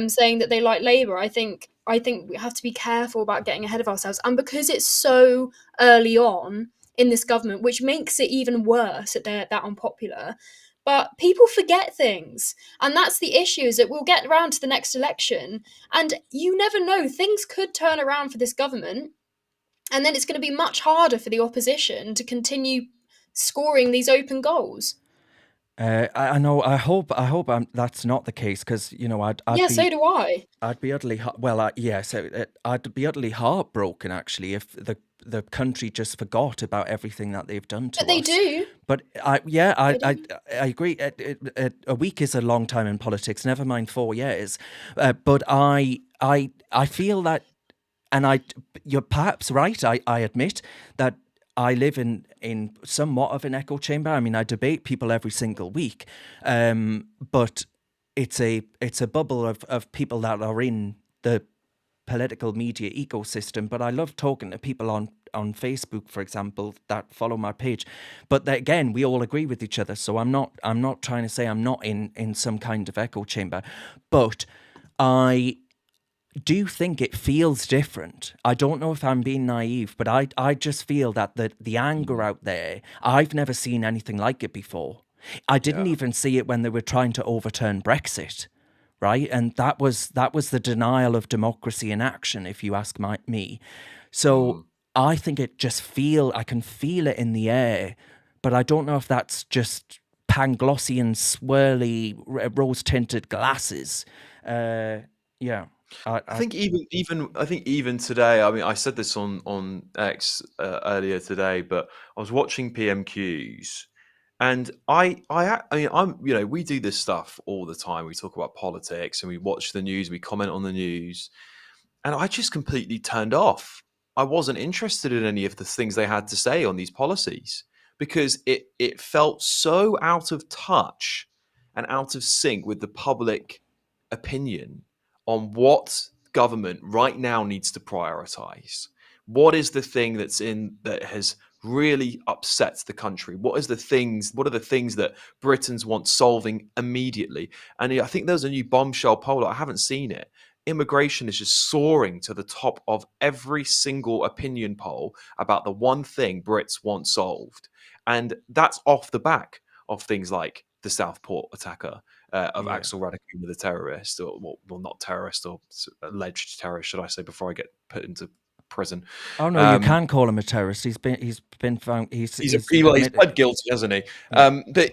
saying that they like Labour. I think we have to be careful about getting ahead of ourselves, and because it's so early on in this government, which makes it even worse that they're that unpopular. But people forget things. And that's the issue, is that we'll get around to the next election and you never know, things could turn around for this government. And then it's going to be much harder for the opposition to continue scoring these open goals. I know. I hope. That's not the case, because Yeah, so do I. I'd be utterly I'd be utterly heartbroken, actually, if the country just forgot about everything that they've done to But they us. do. But I agree. A week is a long time in politics. Never mind 4 years. But I feel that, and you're perhaps right. I admit that I live in somewhat of an echo chamber. I mean, I debate people every single week, but it's a bubble of people that are in the political media ecosystem. But I love talking to people on Facebook, for example, that follow my page. But again, we all agree with each other. So I'm not trying to say I'm not in some kind of echo chamber, but I do think it feels different. I don't know if I'm being naive, but I just feel that the anger out there, I've never seen anything like it before. I didn't even see it when they were trying to overturn Brexit, right? And that was the denial of democracy in action, if you ask me. So I think I can feel it in the air, but I don't know if that's just Panglossian, swirly, rose-tinted glasses. Yeah. I think even today. I mean, I said this on X earlier today, but I was watching PMQs, and we do this stuff all the time. We talk about politics and we watch the news, we comment on the news, and I just completely turned off. I wasn't interested in any of the things they had to say on these policies, because it felt so out of touch and out of sync with the public opinion on what government right now needs to prioritize. What is the thing that has really upset the country? What are the things that Britons want solving immediately? And I think there's a new bombshell poll. I haven't seen it. Immigration is just soaring to the top of every single opinion poll about the one thing Brits want solved. And that's off the back of things like the Southport attacker, of Axel Radicuma, the terrorist, or well, not terrorist, or alleged terrorist, should I say, before I get put into prison. Oh no, you can call him a terrorist. He's been found. He's pled guilty, hasn't he? Yeah. But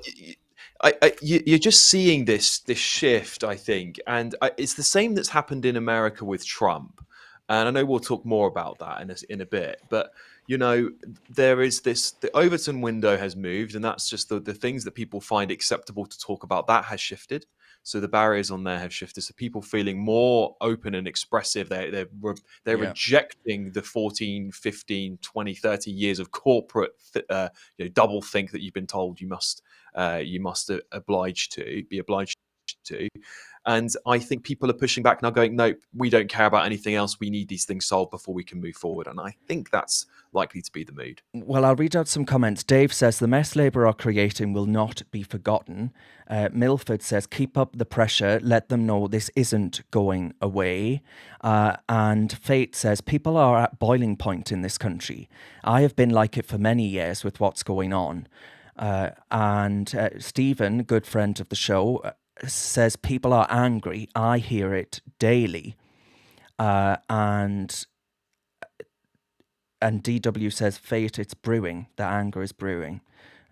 you're just seeing this shift, I think, and it's the same that's happened in America with Trump. And I know we'll talk more about that in a bit, but there is the Overton window has moved, and that's just the things that people find acceptable to talk about, that has shifted. So the barriers on there have shifted. So people feeling more open and expressive. They're rejecting the 14, 15, 20, 30 years of corporate double think that you've been told you must be obliged to. And I think people are pushing back now, going, no, we don't care about anything else. We need these things solved before we can move forward. And I think that's likely to be the mood. Well, I'll read out some comments. Dave says, the mess Labour are creating will not be forgotten. Milford says, keep up the pressure. Let them know this isn't going away. And Fate says, people are at boiling point in this country. I have been like it for many years with what's going on. And Stephen, good friend of the show, says people are angry. I hear it daily. And DW says, Fate, it's brewing. The anger is brewing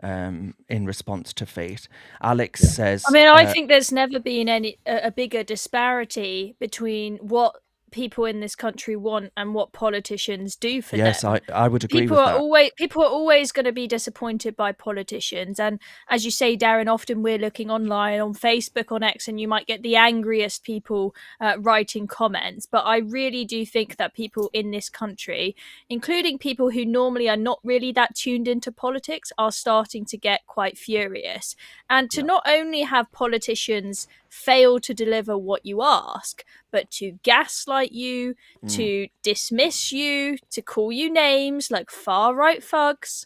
in response to Fate. Alex says... I mean, I think there's never been a bigger disparity between what people in this country want and what politicians do for them. Yes, I would agree with that. People are always going to be disappointed by politicians. And as you say, Darren, often we're looking online on Facebook, on X, and you might get the angriest people writing comments. But I really do think that people in this country, including people who normally are not really that tuned into politics, are starting to get quite furious. And to not only have politicians fail to deliver what you ask, but to gaslight you, to dismiss you, to call you names like far-right thugs,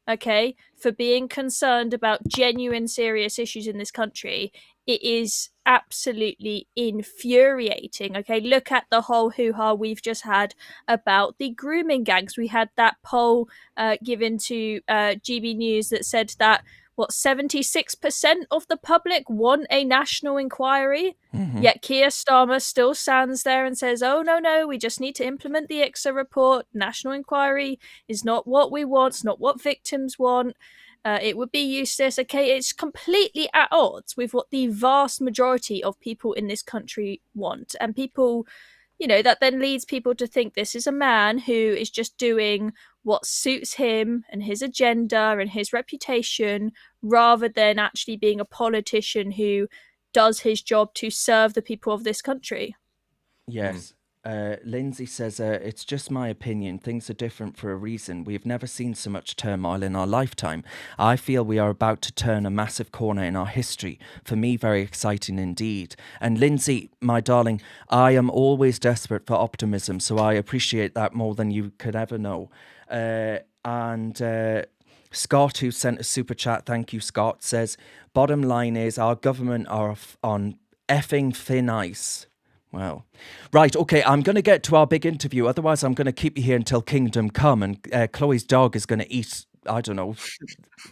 okay, for being concerned about genuine serious issues in this country, it is absolutely infuriating, okay? Look at the whole hoo-ha we've just had about the grooming gangs. We had that poll given to GB News that said that 76% of the public want a national inquiry, yet Keir Starmer still stands there and says, oh, no, we just need to implement the ICSA report. National inquiry is not what we want, it's not what victims want. It would be useless. Okay, it's completely at odds with what the vast majority of people in this country want. And people, that then leads people to think this is a man who is just doing what suits him and his agenda and his reputation, rather than actually being a politician who does his job to serve the people of this country. Yes. Lindsay says, it's just my opinion. Things are different for a reason. We've never seen so much turmoil in our lifetime. I feel we are about to turn a massive corner in our history. For me, very exciting indeed. And Lindsay, my darling, I am always desperate for optimism, so I appreciate that more than you could ever know. And Scott, who sent a super chat, thank you, Scott, says, bottom line is our government are on effing thin ice. Well, right, okay, I'm going to get to our big interview. Otherwise, I'm going to keep you here until Kingdom Come, and Chloe's dog is going to eat, I don't know,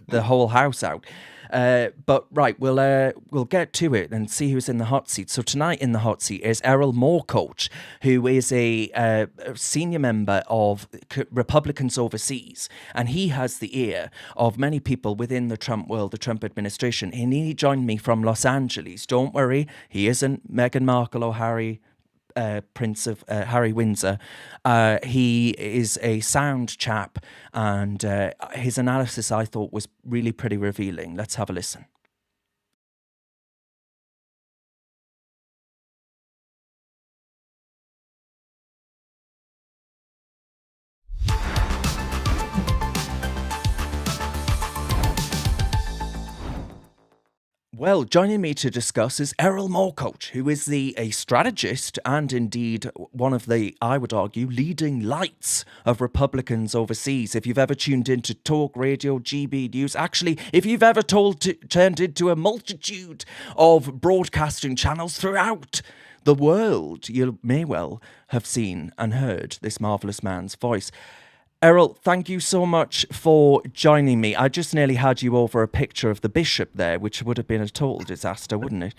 the whole house out. But right, we'll get to it and see who's in the hot seat. So tonight in the hot seat is Errol Mo, coach, who is a senior member of Republicans overseas, and he has the ear of many people within the Trump world, the Trump administration. And he joined me from Los Angeles. Don't worry, he isn't Meghan Markle or Prince of Harry Windsor. He is a sound chap, and his analysis I thought was really pretty revealing. Let's have a listen. Well, joining me to discuss is Errol Mo, coach, who is a strategist and indeed one of the, I would argue, leading lights of Republicans overseas. If you've ever tuned into talk radio, GB News, actually, if you've ever turned into a multitude of broadcasting channels throughout the world, you may well have seen and heard this marvellous man's voice. Errol, thank you so much for joining me. I just nearly had you over a picture of the bishop there, which would have been a total disaster, wouldn't it?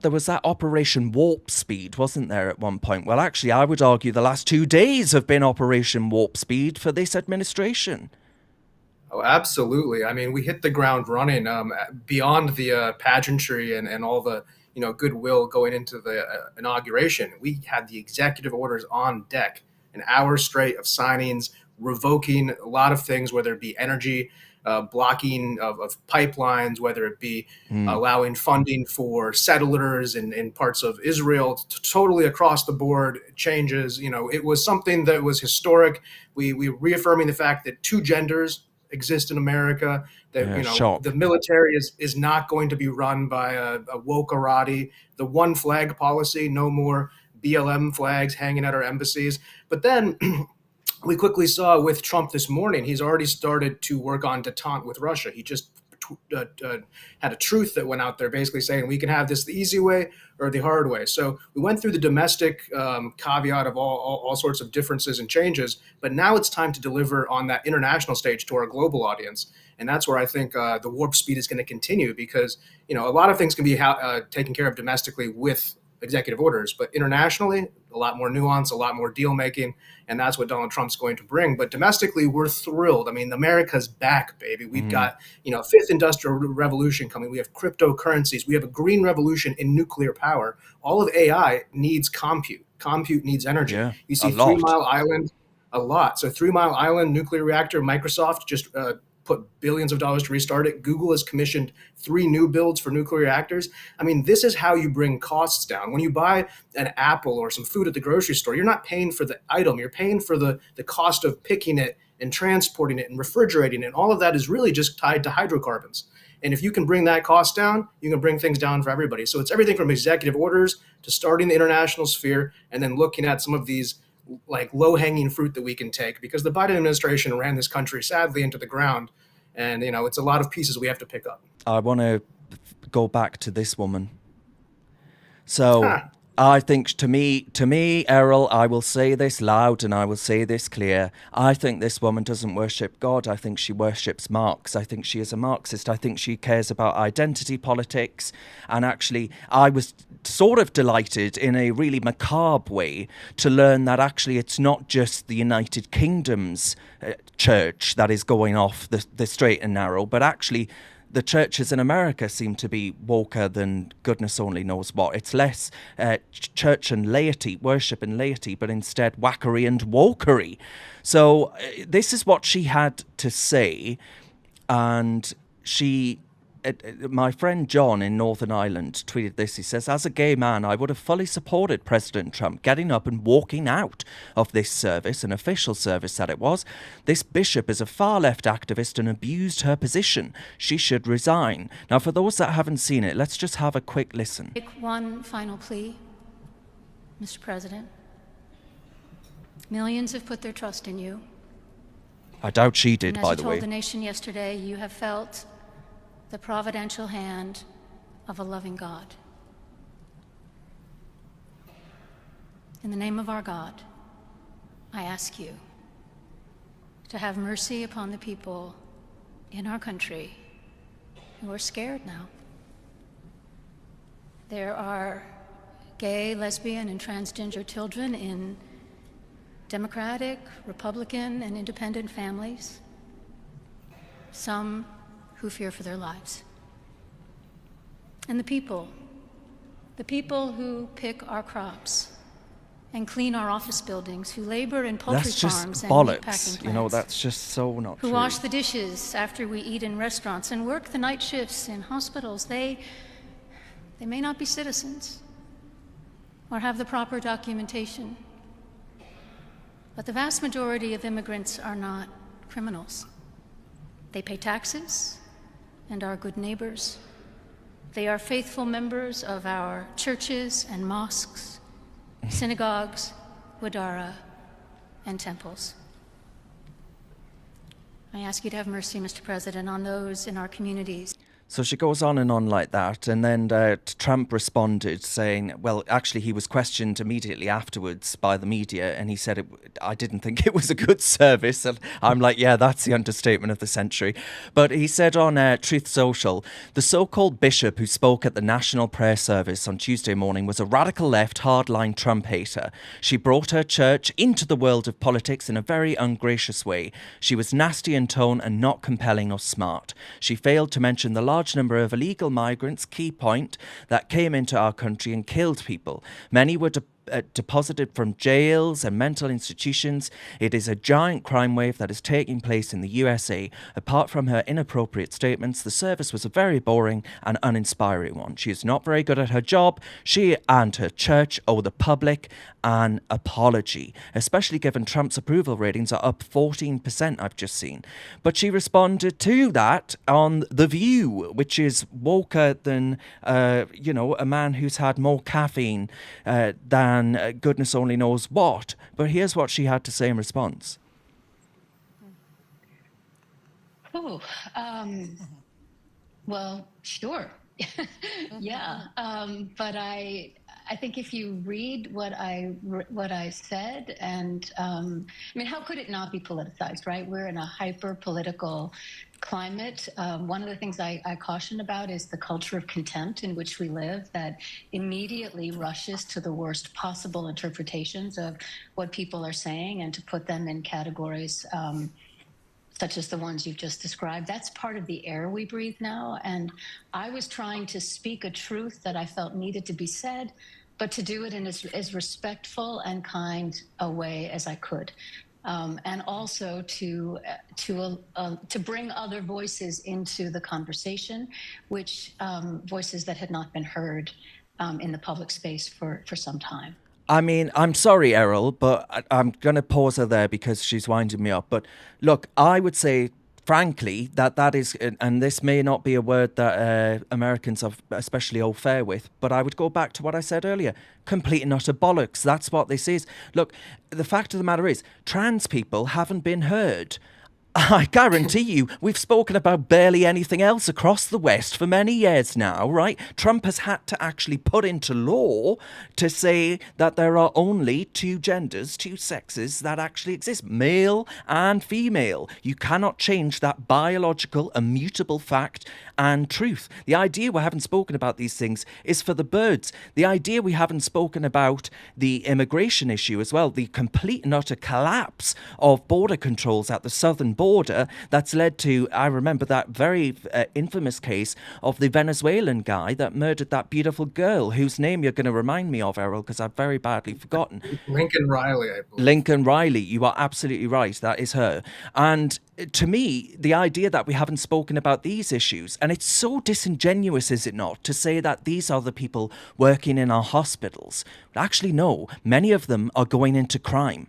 There was that Operation Warp Speed, wasn't there, at one point? Well, actually, I would argue the last 2 days have been Operation Warp Speed for this administration. Oh, absolutely. I mean, we hit the ground running beyond the pageantry and all the goodwill going into the inauguration. We had the executive orders on deck, an hour straight of signings, revoking a lot of things, whether it be energy, blocking of pipelines, whether it be allowing funding for settlers in parts of Israel, totally across the board changes. It was something that was historic. We reaffirming the fact that two genders exist in America, that shock. the military is not going to be run by a wokerati, the one flag policy, no more BLM flags hanging at our embassies. But then we quickly saw with Trump this morning, he's already started to work on detente with Russia. He just had a truth that went out there basically saying we can have this the easy way or the hard way. So we went through the domestic caveat of all sorts of differences and changes, but now it's time to deliver on that international stage to our global audience. And that's where I think the warp speed is going to continue, because a lot of things can be taken care of domestically with executive orders, but internationally, a lot more nuance, a lot more deal making, and that's what Donald Trump's going to bring. But domestically, we're thrilled. I mean, America's back, baby. We've got fifth industrial revolution coming. We have cryptocurrencies. We have a green revolution in nuclear power. All of AI needs compute. Compute needs energy. Yeah, you see 3 Mile Island, a lot. So 3 Mile Island nuclear reactor, Microsoft just put billions of dollars to restart it. Google has commissioned 3 new builds for nuclear reactors. I mean, this is how you bring costs down. When you buy an apple or some food at the grocery store, you're not paying for the item. You're paying for the cost of picking it and transporting it and refrigerating it. And all of that is really just tied to hydrocarbons. And if you can bring that cost down, you can bring things down for everybody. So it's everything from executive orders to starting the international sphere, and then looking at some of these like low-hanging fruit that we can take, because the Biden administration ran this country sadly into the ground, and it's a lot of pieces we have to pick up. I want to go back to this woman. So I think to me, Errol, I will say this loud and I will say this clear. I think this woman doesn't worship God. I think she worships Marx. I think she is a Marxist. I think she cares about identity politics. And actually, I was sort of delighted in a really macabre way to learn that actually it's not just the United Kingdom's church that is going off the straight and narrow, but actually the churches in America seem to be woker than goodness only knows what. It's less church and laity, worship and laity, but instead whackery and wokery. So this is what she had to say. And my friend John in Northern Ireland tweeted this. He says, as a gay man, I would have fully supported President Trump getting up and walking out of this service, an official service that it was. This bishop is a far-left activist and abused her position. She should resign. Now, for those that haven't seen it, let's just have a quick listen. Make one final plea, Mr. President. Millions have put their trust in you. I doubt she did, and by as the you way. told the nation yesterday, you have felt the providential hand of a loving God. In the name of our God, I ask you to have mercy upon the people in our country who are scared now. There are gay, lesbian, and transgender children in Democratic, Republican, and independent families. Some who fear for their lives. And the people who pick our crops and clean our office buildings, who labor in poultry That's just farms and bollocks. meatpacking plants. You know, that's just so not who true. wash the dishes after we eat in restaurants and work the night shifts in hospitals. They may not be citizens or have the proper documentation, but the vast majority of immigrants are not criminals. They pay taxes and are good neighbors. They are faithful members of our churches and mosques, synagogues, wadara, and temples. I ask you to have mercy, Mr. President, on those in our communities. So she goes on and on like that, and then Trump responded saying, well, actually he was questioned immediately afterwards by the media, and he said, I didn't think it was a good service. And I'm like, yeah, that's the understatement of the century. But he said on Truth Social, the so-called bishop who spoke at the National Prayer Service on Tuesday morning was a radical left, hardline Trump hater. She brought her church into the world of politics in a very ungracious way. She was nasty in tone and not compelling or smart. She failed to mention the large number of illegal migrants, key point, that came into our country and killed people. Many were deposited from jails and mental institutions. It is a giant crime wave that is taking place in the USA. Apart from her inappropriate statements, the service was a very boring and uninspiring one. She is not very good at her job. She and her church owe the public an apology, especially given Trump's approval ratings are up 14%, I've just seen. But she responded to that on The View, which is woker than, a man who's had more caffeine than goodness only knows what. But here's what she had to say in response. Oh, well, sure. Yeah. But I think if you read what I said, and how could it not be politicized, right? We're in a hyper-political climate. One of the things I caution about is the culture of contempt in which we live that immediately rushes to the worst possible interpretations of what people are saying and to put them in categories such as the ones you've just described. That's part of the air we breathe now. And I was trying to speak a truth that I felt needed to be said, but to do it in as respectful and kind a way as I could. And also to bring other voices into the conversation, which voices that had not been heard in the public space for some time. I mean, I'm sorry, Errol, but I'm going to pause her there because she's winding me up. But look, I would say, frankly, that is, and this may not be a word that Americans are especially au fait with, but I would go back to what I said earlier. Complete and utter bollocks. That's what this is. Look, the fact of the matter is, trans people haven't been heard. I guarantee you, we've spoken about barely anything else across the West for many years now, right? Trump has had to actually put into law to say that there are only two genders, two sexes that actually exist, male and female. You cannot change that biological, immutable fact and truth. The idea we haven't spoken about these things is for the birds. The idea we haven't spoken about the immigration issue as well, the complete and utter collapse of border controls at the southern border that's led to, I remember that very infamous case of the Venezuelan guy that murdered that beautiful girl whose name you're going to remind me of, Errol, because I've very badly forgotten. Lincoln Riley, I believe. Lincoln Riley, you are absolutely right. That is her. And to me, the idea that we haven't spoken about these issues, and it's so disingenuous, is it not, to say that these are the people working in our hospitals. But actually, no, many of them are going into crime.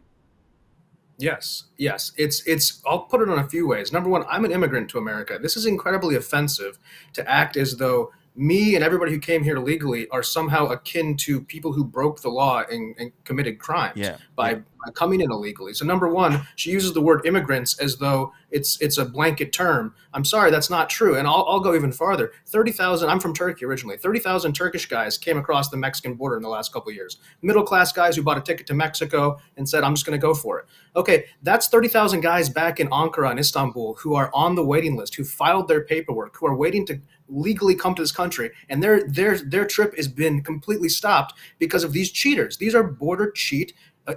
Yes. It's. I'll put it in a few ways. Number one, I'm an immigrant to America. This is incredibly offensive to act as though me and everybody who came here legally are somehow akin to people who broke the law and committed crimes by coming in illegally. So number one, she uses the word immigrants as though it's a blanket term. I'm sorry, that's not true. And I'll go even farther. 30,000, I'm from Turkey originally. 30,000 Turkish guys came across the Mexican border in the last couple of years. Middle-class guys who bought a ticket to Mexico and said, I'm just going to go for it. Okay, that's 30,000 guys back in Ankara and Istanbul who are on the waiting list, who filed their paperwork, who are waiting to legally come to this country, and their trip has been completely stopped because of these cheaters. These are border cheat,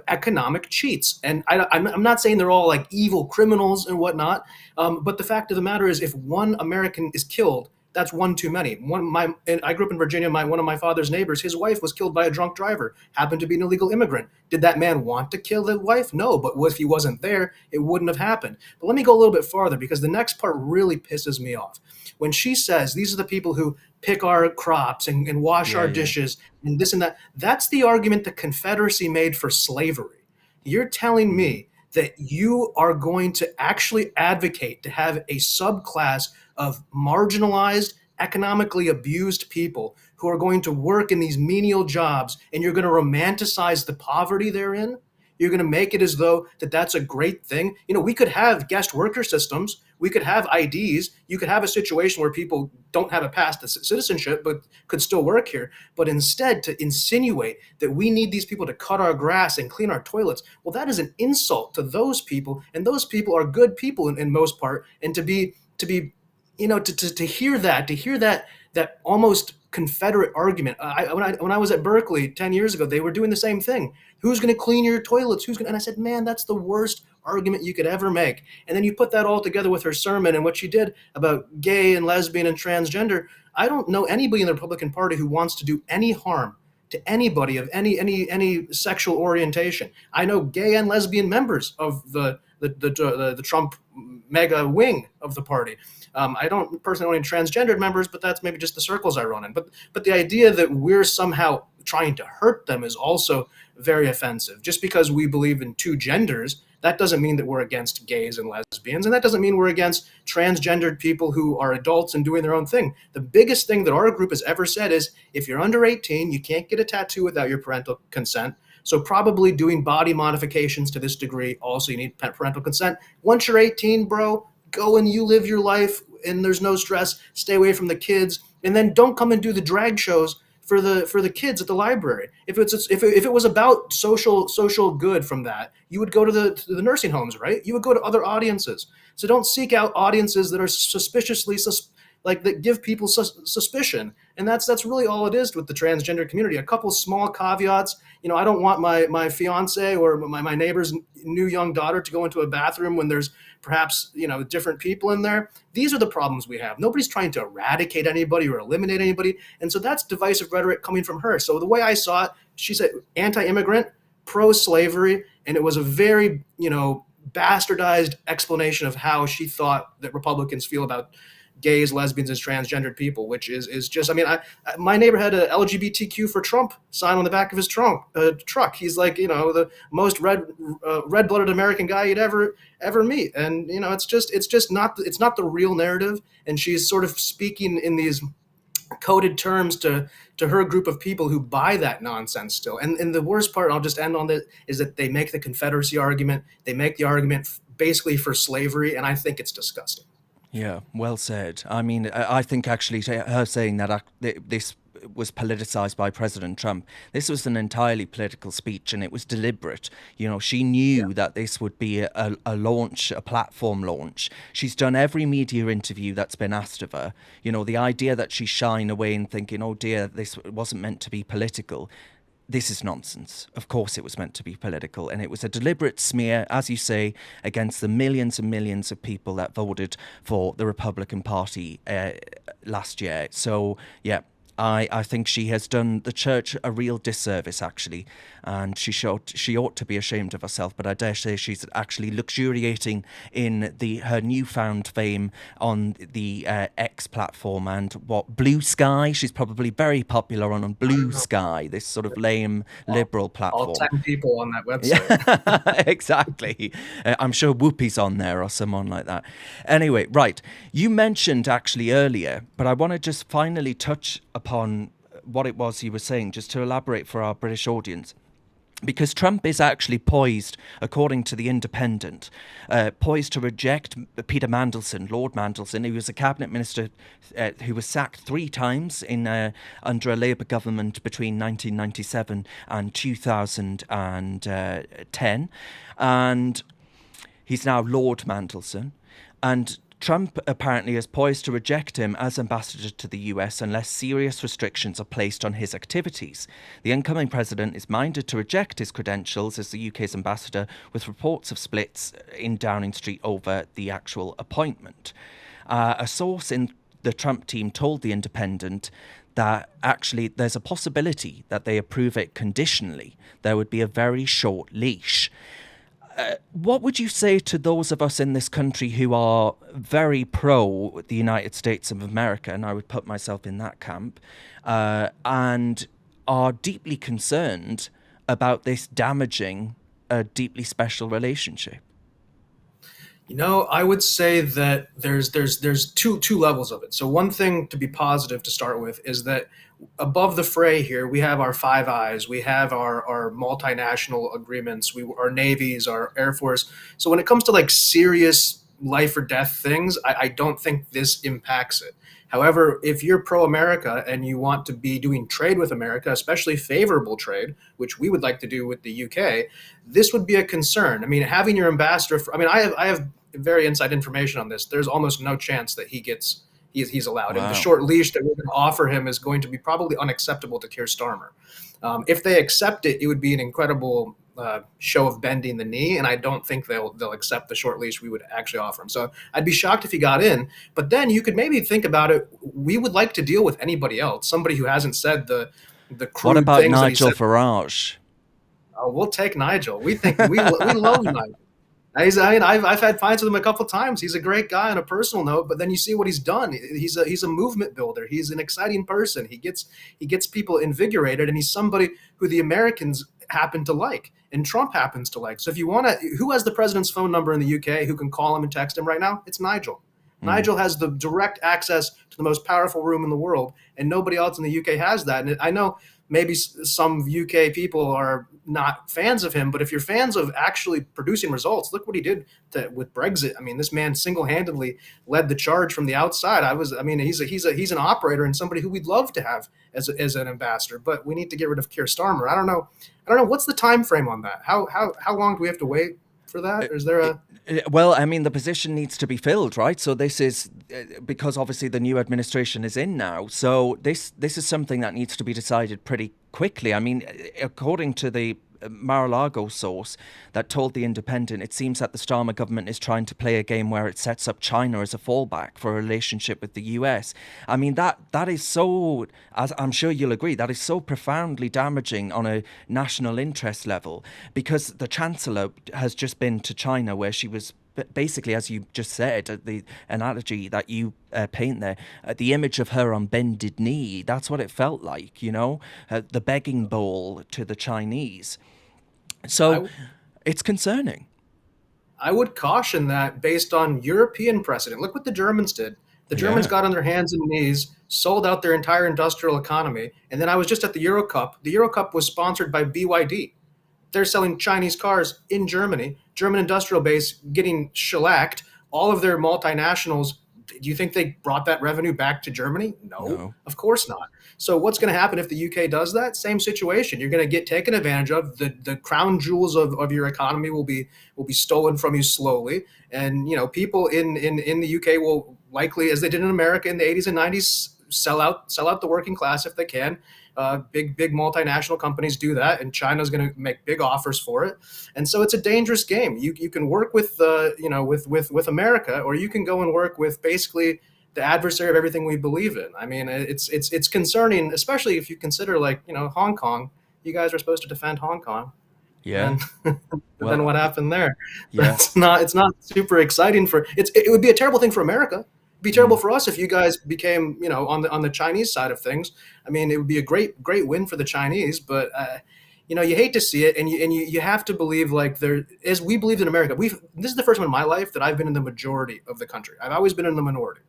economic cheats. And I'm not saying they're all like evil criminals and whatnot, but the fact of the matter is, if one American is killed, that's one too many. I grew up in Virginia. One of my father's neighbors, his wife was killed by a drunk driver, happened to be an illegal immigrant. Did that man want to kill the wife? No, but if he wasn't there, it wouldn't have happened. But let me go a little bit farther, because the next part really pisses me off. When she says these are the people who pick our crops and wash our dishes and this and that, that's the argument the Confederacy made for slavery. You're telling me that you are going to actually advocate to have a subclass of marginalized, economically abused people who are going to work in these menial jobs, and you're going to romanticize the poverty they're in? You're going to make it as though that's a great thing. We could have guest worker systems. We could have IDs. You could have a situation where people don't have a past citizenship but could still work here. But instead, to insinuate that we need these people to cut our grass and clean our toilets, well, that is an insult to those people. And those people are good people in most part. And to hear that almost Confederate argument. When I was at Berkeley 10 years ago, they were doing the same thing. Who's going to clean your toilets? And I said, man, that's the worst argument you could ever make. And then you put that all together with her sermon and what she did about gay and lesbian and transgender. I don't know anybody in the Republican Party who wants to do any harm to anybody of any sexual orientation. I know gay and lesbian members of the Trump mega wing of the party. I don't personally know any transgendered members, but that's maybe just the circles I run in. But the idea that we're somehow trying to hurt them is also very offensive. Just because we believe in two genders, that doesn't mean that we're against gays and lesbians, and that doesn't mean we're against transgendered people who are adults and doing their own thing. The biggest thing that our group has ever said is, if you're under 18, you can't get a tattoo without your parental consent. So probably doing body modifications to this degree, also you need parental consent. Once you're 18, bro, go and you live your life and there's no stress. Stay away from the kids, and then don't come and do the drag shows for the kids at the library. If it was about social good from that, you would go to the nursing homes, right? You would go to other audiences. So don't seek out audiences that are suspiciously that give people suspicion. And that's really all it is with the transgender community. A couple small caveats. I don't want my fiance or my neighbor's new young daughter to go into a bathroom when there's perhaps different people in there. These are the problems we have. Nobody's trying to eradicate anybody or eliminate anybody. And so that's divisive rhetoric coming from her. So the way I saw it, she said anti-immigrant, pro-slavery, and it was a very bastardized explanation of how she thought that Republicans feel about gays, lesbians, and transgendered people, which is just, my neighbor had a LGBTQ for Trump sign on the back of his truck. He's like, the most red-blooded American guy you'd ever meet. And, it's not the real narrative. And she's sort of speaking in these coded terms to her group of people who buy that nonsense still. And the worst part, I'll just end on this, is that they make the Confederacy argument. They make the argument basically for slavery. And I think it's disgusting. Yeah, well said. I mean, I think actually her saying that this was politicized by President Trump, this was an entirely political speech, and it was deliberate. She knew that this would be a launch, a platform launch. She's done every media interview that's been asked of her. The idea that she's shying away and thinking, oh dear, this wasn't meant to be political. This is nonsense. Of course it was meant to be political, and it was a deliberate smear, as you say, against the millions and millions of people that voted for the Republican Party last year. So, yeah, I think she has done the church a real disservice, actually, and she ought to be ashamed of herself. But I dare say she's actually luxuriating in her newfound fame on the X platform and Blue Sky. She's probably very popular on Blue Sky, this sort of lame liberal platform. All 10 people on that website. Yeah, exactly. I'm sure Whoopi's on there or someone like that. Anyway, right. You mentioned actually earlier, but I want to just finally touch upon what it was you were saying, just to elaborate for our British audience. Because Trump is actually poised, according to The Independent, poised to reject Peter Mandelson, Lord Mandelson, who was a cabinet minister who was sacked 3 times under a Labour government between 1997 and 2010. And he's now Lord Mandelson. And Trump apparently is poised to reject him as ambassador to the US unless serious restrictions are placed on his activities. The incoming president is minded to reject his credentials as the UK's ambassador, with reports of splits in Downing Street over the actual appointment. A source in the Trump team told The Independent that actually there's a possibility that they approve it conditionally. There would be a very short leash. What would you say to those of us in this country who are very pro the United States of America, and I would put myself in that camp, and are deeply concerned about this damaging a deeply special relationship? I would say that there's two levels of it. So one thing to be positive to start with is that above the fray here, we have our Five Eyes, we have our multinational agreements, our navies, our Air Force. So when it comes to serious life or death things, I don't think this impacts it. However, if you're pro-America and you want to be doing trade with America, especially favorable trade, which we would like to do with the UK, this would be a concern. I mean, having your ambassador, I have very inside information on this. There's almost no chance that he's allowed. Wow. And the short leash that we're going to offer him is going to be probably unacceptable to Keir Starmer. If they accept it, it would be an incredible show of bending the knee, and I don't think they'll accept the short leash we would actually offer him. So I'd be shocked if he got in. But then you could maybe think about it. We would like to deal with anybody else, somebody who hasn't said the the crude What about things Nigel that he said. Farage? Oh, we'll take Nigel. We love Nigel. I've had fights with him a couple of times. He's a great guy on a personal note, but then you see what he's done. He's a movement builder. He's an exciting person. He gets people invigorated, and he's somebody who the Americans happen to like, and Trump happens to like. So if you want to, who has the president's phone number in the UK who can call him and text him right now? It's Nigel. Nigel has the direct access to the most powerful room in the world, and nobody else in the UK has that. And I know maybe some UK people are not fans of him, but if you're fans of actually producing results, look what he did with Brexit. I mean, this man single-handedly led the charge from the outside. He's an operator and somebody who we'd love to have as an ambassador, but we need to get rid of Keir Starmer. I don't know. What's the time frame on that? How long do we have to wait for that? Or is there a... Well, I mean, the position needs to be filled, right? So this is because obviously the new administration is in now. So this is something that needs to be decided pretty quickly. I mean, according to the Mar-a-Lago source that told The Independent, it seems that the Starmer government is trying to play a game where it sets up China as a fallback for a relationship with the US. I mean, that is so, as I'm sure you'll agree, that is so profoundly damaging on a national interest level, because the Chancellor has just been to China, where she was basically, as you just said, the analogy that you paint there, the image of her on bended knee, that's what it felt like, the begging bowl to the Chinese. So it's concerning. I would caution that based on European precedent. Look what the Germans did. The Germans got on their hands and knees, sold out their entire industrial economy. And then I was just at the Euro Cup. The Euro Cup was sponsored by BYD. They're selling Chinese cars in Germany, German industrial base getting shellacked. All of their multinationals, do you think they brought that revenue back to Germany? No, of course not. So what's going to happen if the UK does that? Same situation. You're going to get taken advantage of. The crown jewels of your economy will be stolen from you slowly. And people in the UK will likely, as they did in America in the 80s and 90s, sell out the working class if they can. Big multinational companies do that, and China's going to make big offers for it. And so it's a dangerous game. You can work with with America, or you can go and work with basically the adversary of everything we believe in. I mean, it's concerning, especially if you consider Hong Kong. You guys are supposed to defend Hong Kong. Yeah. And then what happened there? Yeah. It's not super exciting it would be a terrible thing for America. It'd be terrible for us if you guys became, on the Chinese side of things. I mean, it would be a great win for the Chinese, but you hate to see it, and you have to believe as we believed in America. This is the first time in my life that I've been in the majority of the country. I've always been in the minority.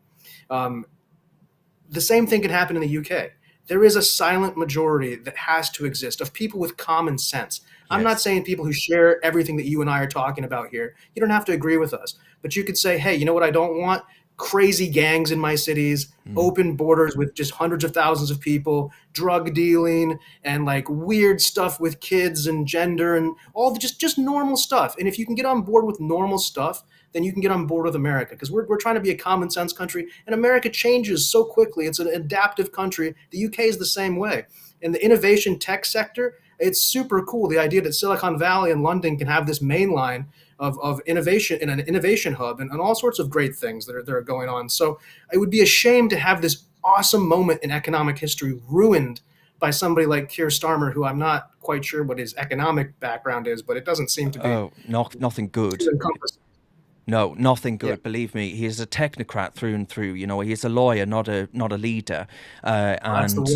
The same thing can happen in the UK. There is a silent majority that has to exist of people with common sense. I'm not saying people who share everything that you and I are talking about here. You don't have to agree with us, but you could say, hey, you know what I don't want? Crazy gangs in my cities, open borders with just hundreds of thousands of people, drug dealing, and weird stuff with kids and gender and all just normal stuff. And if you can get on board with normal stuff, then you can get on board with America, because we're trying to be a common sense country, and America changes so quickly. It's an adaptive country. The UK is the same way. In the innovation tech sector, it's super cool. The idea that Silicon Valley and London can have this main line of innovation in an innovation hub and all sorts of great things that are going on. So it would be a shame to have this awesome moment in economic history ruined by somebody like Keir Starmer, who I'm not quite sure what his economic background is, but it doesn't seem to be. Oh, nothing good. No, nothing good. Yeah. Believe me, he is a technocrat through and through. He's a lawyer, not a leader, and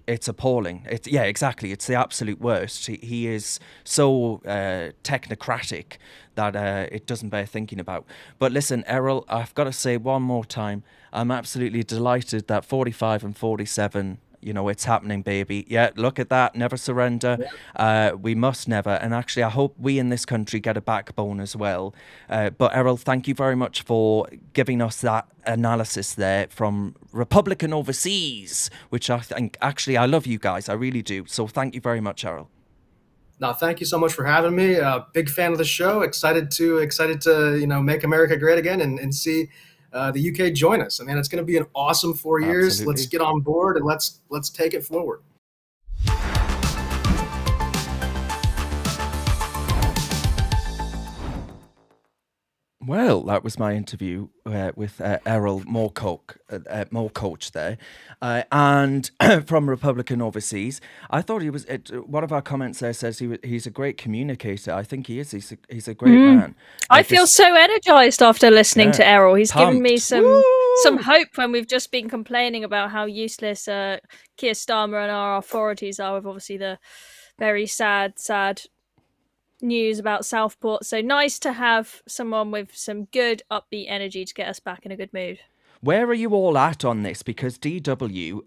it's appalling. Exactly. It's the absolute worst. He is so technocratic that it doesn't bear thinking about. But listen, Errol, I've got to say one more time, I'm absolutely delighted that 45 and 47. It's happening, baby. Yeah, look at that. Never surrender. We must never. And actually, I hope we in this country get a backbone as well. But Errol, thank you very much for giving us that analysis there from Republican Overseas, which I think, actually, I love you guys. I really do. So thank you very much, Errol. No, thank you so much for having me. Big fan of the show. Excited to make America great again and see the UK join us. I mean, it's going to be an awesome 4 years. Absolutely. Let's get on board and let's take it forward. Well, that was my interview with Errol Mo there, and from Republican Overseas. I thought he was. One of our comments there says he's a great communicator. I think he is. He's a great man. I feel so energized after listening to Errol. He's given me pumped. some hope when we've just been complaining about how useless Keir Starmer and our authorities are, with obviously the very sad news about Southport. So nice to have someone with some good upbeat energy to get us back in a good mood. Where are you all at on this? Because DW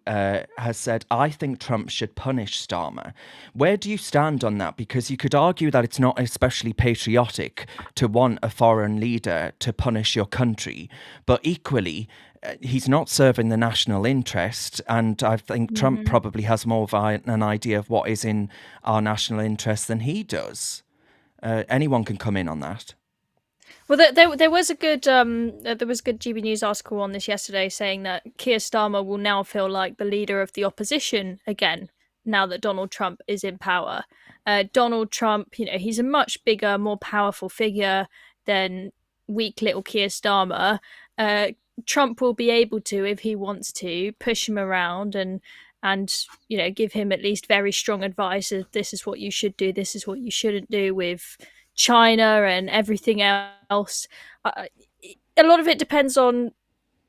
has said, I think Trump should punish Starmer. Where do you stand on that? Because you could argue that it's not especially patriotic to want a foreign leader to punish your country. But equally, he's not serving the national interest. And I think Trump probably has more of an idea of what is in our national interest than he does. Anyone can come in on that. Well, there was a good GB News article on this yesterday saying that Keir Starmer will now feel like the leader of the opposition again now that Donald Trump is in power. Donald Trump, he's a much bigger, more powerful figure than weak little Keir Starmer. Trump will be able to, if he wants to, push him around and give him at least very strong advice of this is what you should do, this is what you shouldn't do with China and everything else. A lot of it depends on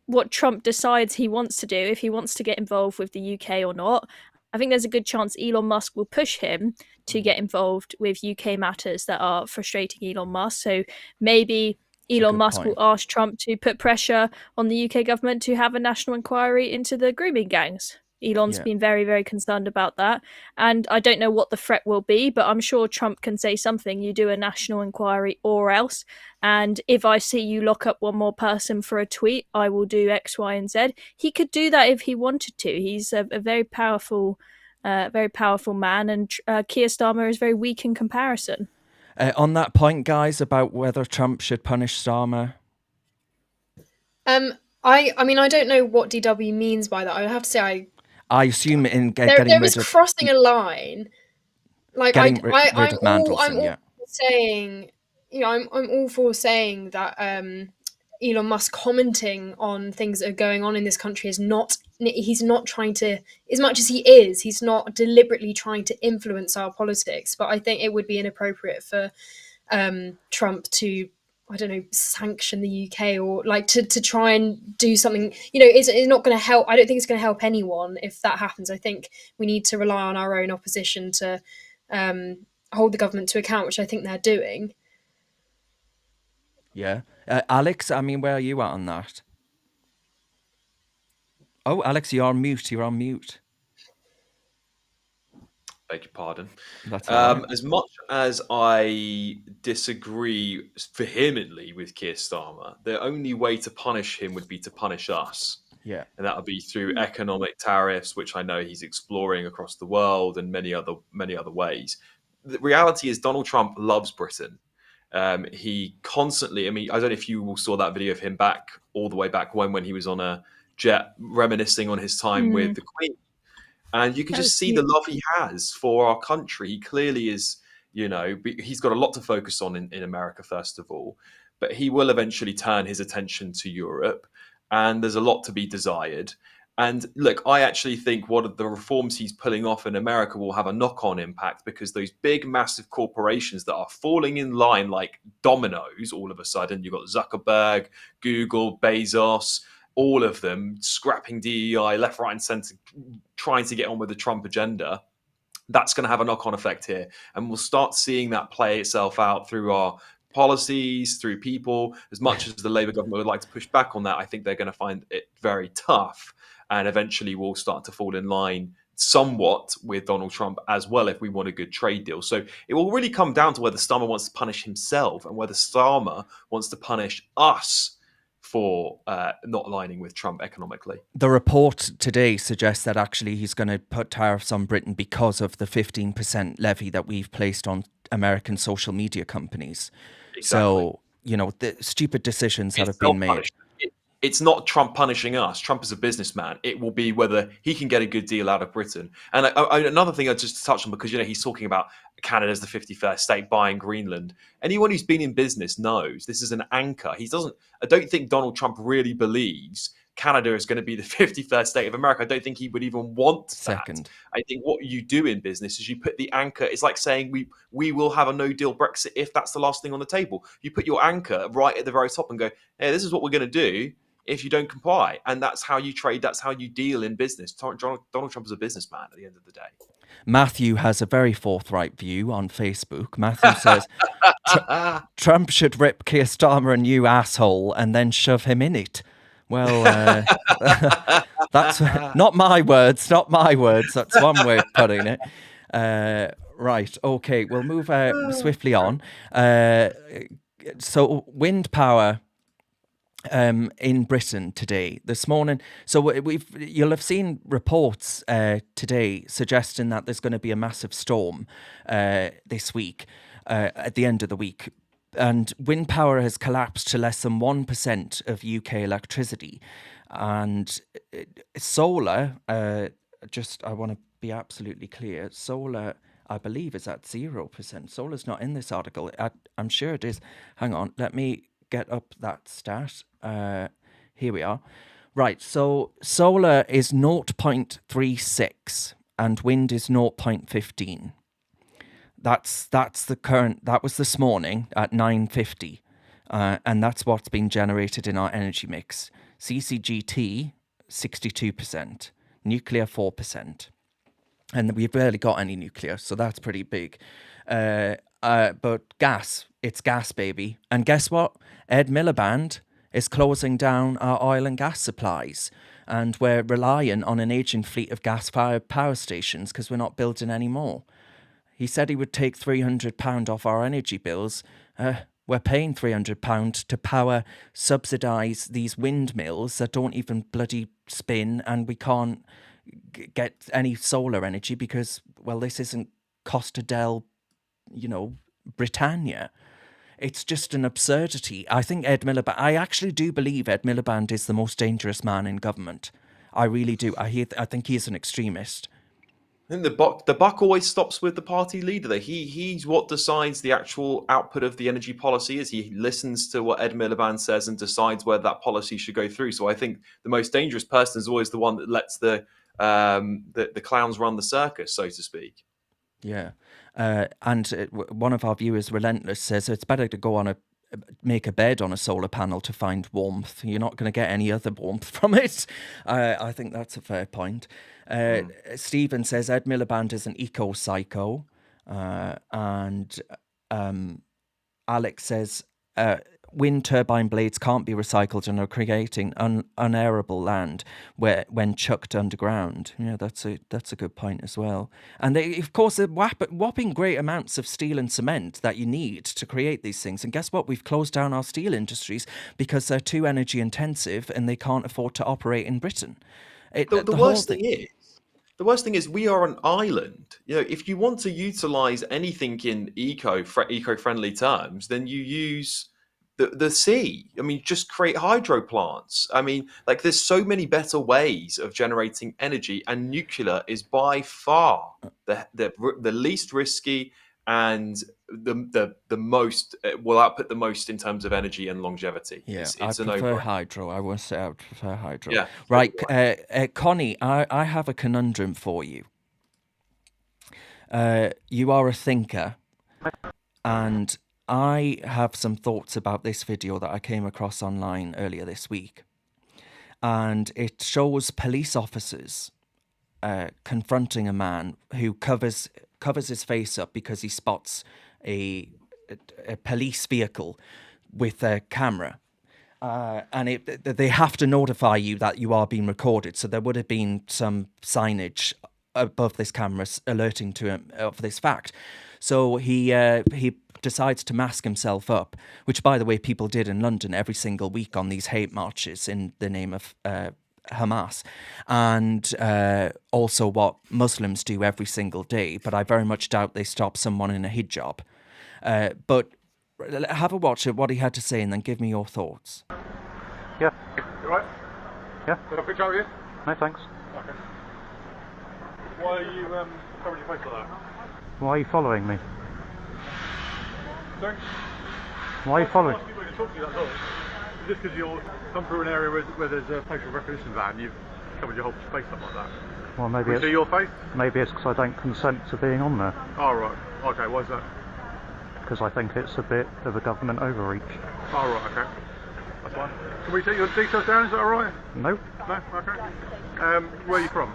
what Trump decides he wants to do, if he wants to get involved with the UK or not. I think there's a good chance Elon Musk will push him to get involved with UK matters that are frustrating Elon Musk. So maybe Elon Musk will ask Trump to put pressure on the UK government to have a national inquiry into the grooming gangs. Elon's been very, very concerned about that. And I don't know what the threat will be, but I'm sure Trump can say something. You do a national inquiry or else. And if I see you lock up one more person for a tweet, I will do X, Y, and Z. He could do that if he wanted to. He's a very powerful man. And Keir Starmer is very weak in comparison. On that point, guys, about whether Trump should punish Starmer. I mean, I don't know what DW means by that. I have to say, I assume in there is crossing a line. Like rid of Mandelson, I'm all saying, I'm all for saying that Elon Musk commenting on things that are going on in this country is not. He's not trying to, as much as he is, he's not deliberately trying to influence our politics. But I think it would be inappropriate for Trump to, I don't know, sanction the UK or like to try and do something, it's not going to help. I don't think it's going to help anyone if that happens. I think we need to rely on our own opposition to hold the government to account, which I think they're doing. Yeah. Alex, I mean, where are you at on that? Oh, Alex, you're on mute. Beg your pardon. That's right. As much as I disagree vehemently with Keir Starmer, the only way to punish him would be to punish us. Yeah. And that would be through economic tariffs, which I know he's exploring across the world and many other ways. The reality is Donald Trump loves Britain. He constantly, I don't know if you all saw that video of him all the way back when he was on a jet reminiscing on his time with the Queen. And you can just see the love he has for our country. He clearly is, he's got a lot to focus on in America, first of all. But he will eventually turn his attention to Europe. And there's a lot to be desired. And look, I actually think what the reforms he's pulling off in America will have a knock-on impact because those big, massive corporations that are falling in line like dominoes all of a sudden, you've got Zuckerberg, Google, Bezos, all of them scrapping DEI left, right, and centre, trying to get on with the Trump agenda. That's going to have a knock-on effect here. And we'll start seeing that play itself out through our policies, through people. As much as the Labour government would like to push back on that, I think they're going to find it very tough. And eventually we'll start to fall in line somewhat with Donald Trump as well if we want a good trade deal. So it will really come down to whether Starmer wants to punish himself and whether Starmer wants to punish us for not aligning with Trump economically. The report today suggests that actually he's going to put tariffs on Britain because of the 15% levy that we've placed on American social media companies. Exactly. So, the stupid decisions that have been made. it's not Trump punishing us. Trump is a businessman. It will be whether he can get a good deal out of Britain. And another thing I just touched on, because he's talking about Canada's the 51st state buying Greenland. Anyone who's been in business knows this is an anchor. I don't think Donald Trump really believes Canada is going to be the 51st state of America. I don't think he would even want that. Second. I think what you do in business is you put the anchor. It's like saying we will have a no-deal Brexit if that's the last thing on the table. You put your anchor right at the very top and go, hey, this is what we're going to do if you don't comply. And that's how you trade. That's how you deal in business. Donald Trump is a businessman at the end of the day. Matthew has a very forthright view on Facebook. Matthew says, Trump should rip Keir Starmer a new asshole and then shove him in it. Well, that's not my words, not my words. That's one way of putting it. Right, okay, we'll move swiftly on. So wind power in Britain today, this morning. So you'll have seen reports today suggesting that there's going to be a massive storm this week, at the end of the week. And wind power has collapsed to less than 1% of UK electricity. And solar, I want to be absolutely clear, solar, I believe, is at 0%. Solar's not in this article. I'm sure it is. Hang on, let me get up that stat. Here we are. Right, so solar is 0.36 and wind is 0.15. That's the current. That was this morning at 9:50, and that's what's been generated in our energy mix. CCGT 62%, nuclear 4%, and we've barely got any nuclear, so that's pretty big. But gas, it's gas, baby. And guess what? Ed Miliband is closing down our oil and gas supplies, and we're relying on an aging fleet of gas-fired power stations because we're not building any more. He said he would take £300 off our energy bills. We're paying £300 to subsidise these windmills that don't even bloody spin, and we can't get any solar energy because, well, this isn't Costa del, Britannia. It's just an absurdity. I think I actually do believe Ed Miliband is the most dangerous man in government. I really do. I think he is an extremist. I think the buck always stops with the party leader. He's what decides the actual output of the energy policy. Is he listens to what Ed Miliband says and decides whether that policy should go through. So I think the most dangerous person is always the one that lets the clowns run the circus, so to speak. Yeah, and one of our viewers, Relentless, says it's better to make a bed on a solar panel to find warmth. You're not going to get any other warmth from it. I think that's a fair point. Stephen says Ed Miliband is an eco-psycho. And Alex says wind turbine blades can't be recycled and are creating unairable land when chucked underground. Yeah, that's a good point as well. And they, of course, they're whopping great amounts of steel and cement that you need to create these things. And guess what? We've closed down our steel industries because they're too energy intensive and they can't afford to operate in Britain. The worst thing is we are an island. If you want to utilize anything in eco-friendly terms, then you use the sea. I mean, just create hydro plants. I mean, there's so many better ways of generating energy, and nuclear is by far the least risky and the most will output the most in terms of energy and longevity. Yeah, I prefer hydro. I will say I would prefer hydro. Yeah, right, Connie, I have a conundrum for you. You are a thinker, and I have some thoughts about this video that I came across online earlier this week, and it shows police officers confronting a man who covers his face up because he spots a police vehicle with a camera. And they have to notify you that you are being recorded. So there would have been some signage above this camera alerting to him of this fact. So he decides to mask himself up, which, by the way, people did in London every single week on these hate marches in the name of Hamas, and also what Muslims do every single day. But I very much doubt they stop someone in a hijab. But have a watch of what he had to say and then give me your thoughts. Yeah, Right? Yeah. Can I picture out with you? No, thanks. Okay. Why are you covering your face like that? Why are you following me? Sorry? Why are you following? I'm asking you to talk to you, that's all. Just because you've come through an area where there's a facial recognition van, you've covered your whole face up like that. Well, maybe Can we see your face? maybe it's because I don't consent to being on there. Oh, right. Okay, why is that? Because I think it's a bit of a government overreach. Oh, right, okay. That's fine. Can we take your details down, is that alright? Nope. No? Okay. Where are you from?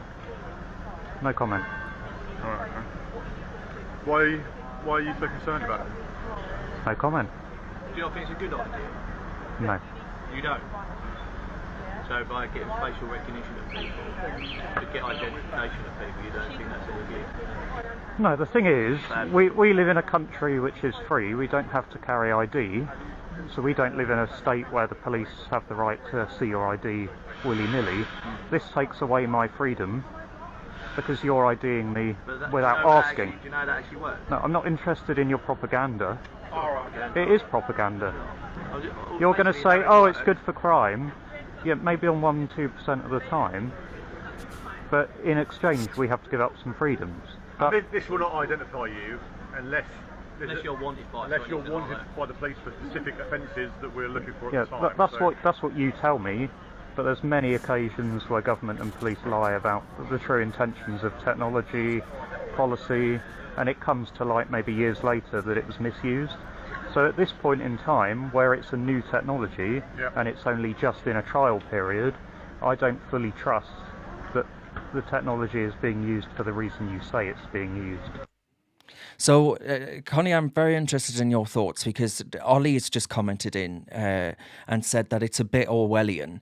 No comment. Alright, okay. Why are you so concerned about it? No comment. Do you not think it's a good idea? No. You don't? So by getting facial recognition of people, to get identification of people, you don't think that's any good? No, the thing is, we live in a country which is free. We don't have to carry ID. So we don't live in a state where the police have the right to see your ID willy-nilly. This takes away my freedom because you're IDing me without asking. Do you know that actually works? No, I'm not interested in your propaganda. Alright. It is propaganda. You're going to say, oh, it's good for crime. Yeah, maybe on 1-2% of the time. But in exchange, we have to give up some freedoms. But This will not identify you unless you're wanted by the police for specific offences that we're looking for yeah, at the time. that's what you tell me. But there's many occasions where government and police lie about the true intentions of technology, policy, and it comes to light maybe years later that it was misused. So at this point in time, where it's a new technology and it's only just in a trial period, I don't fully trust that the technology is being used for the reason you say it's being used. So, Connie, I'm very interested in your thoughts because Ollie has just commented in and said that it's a bit Orwellian.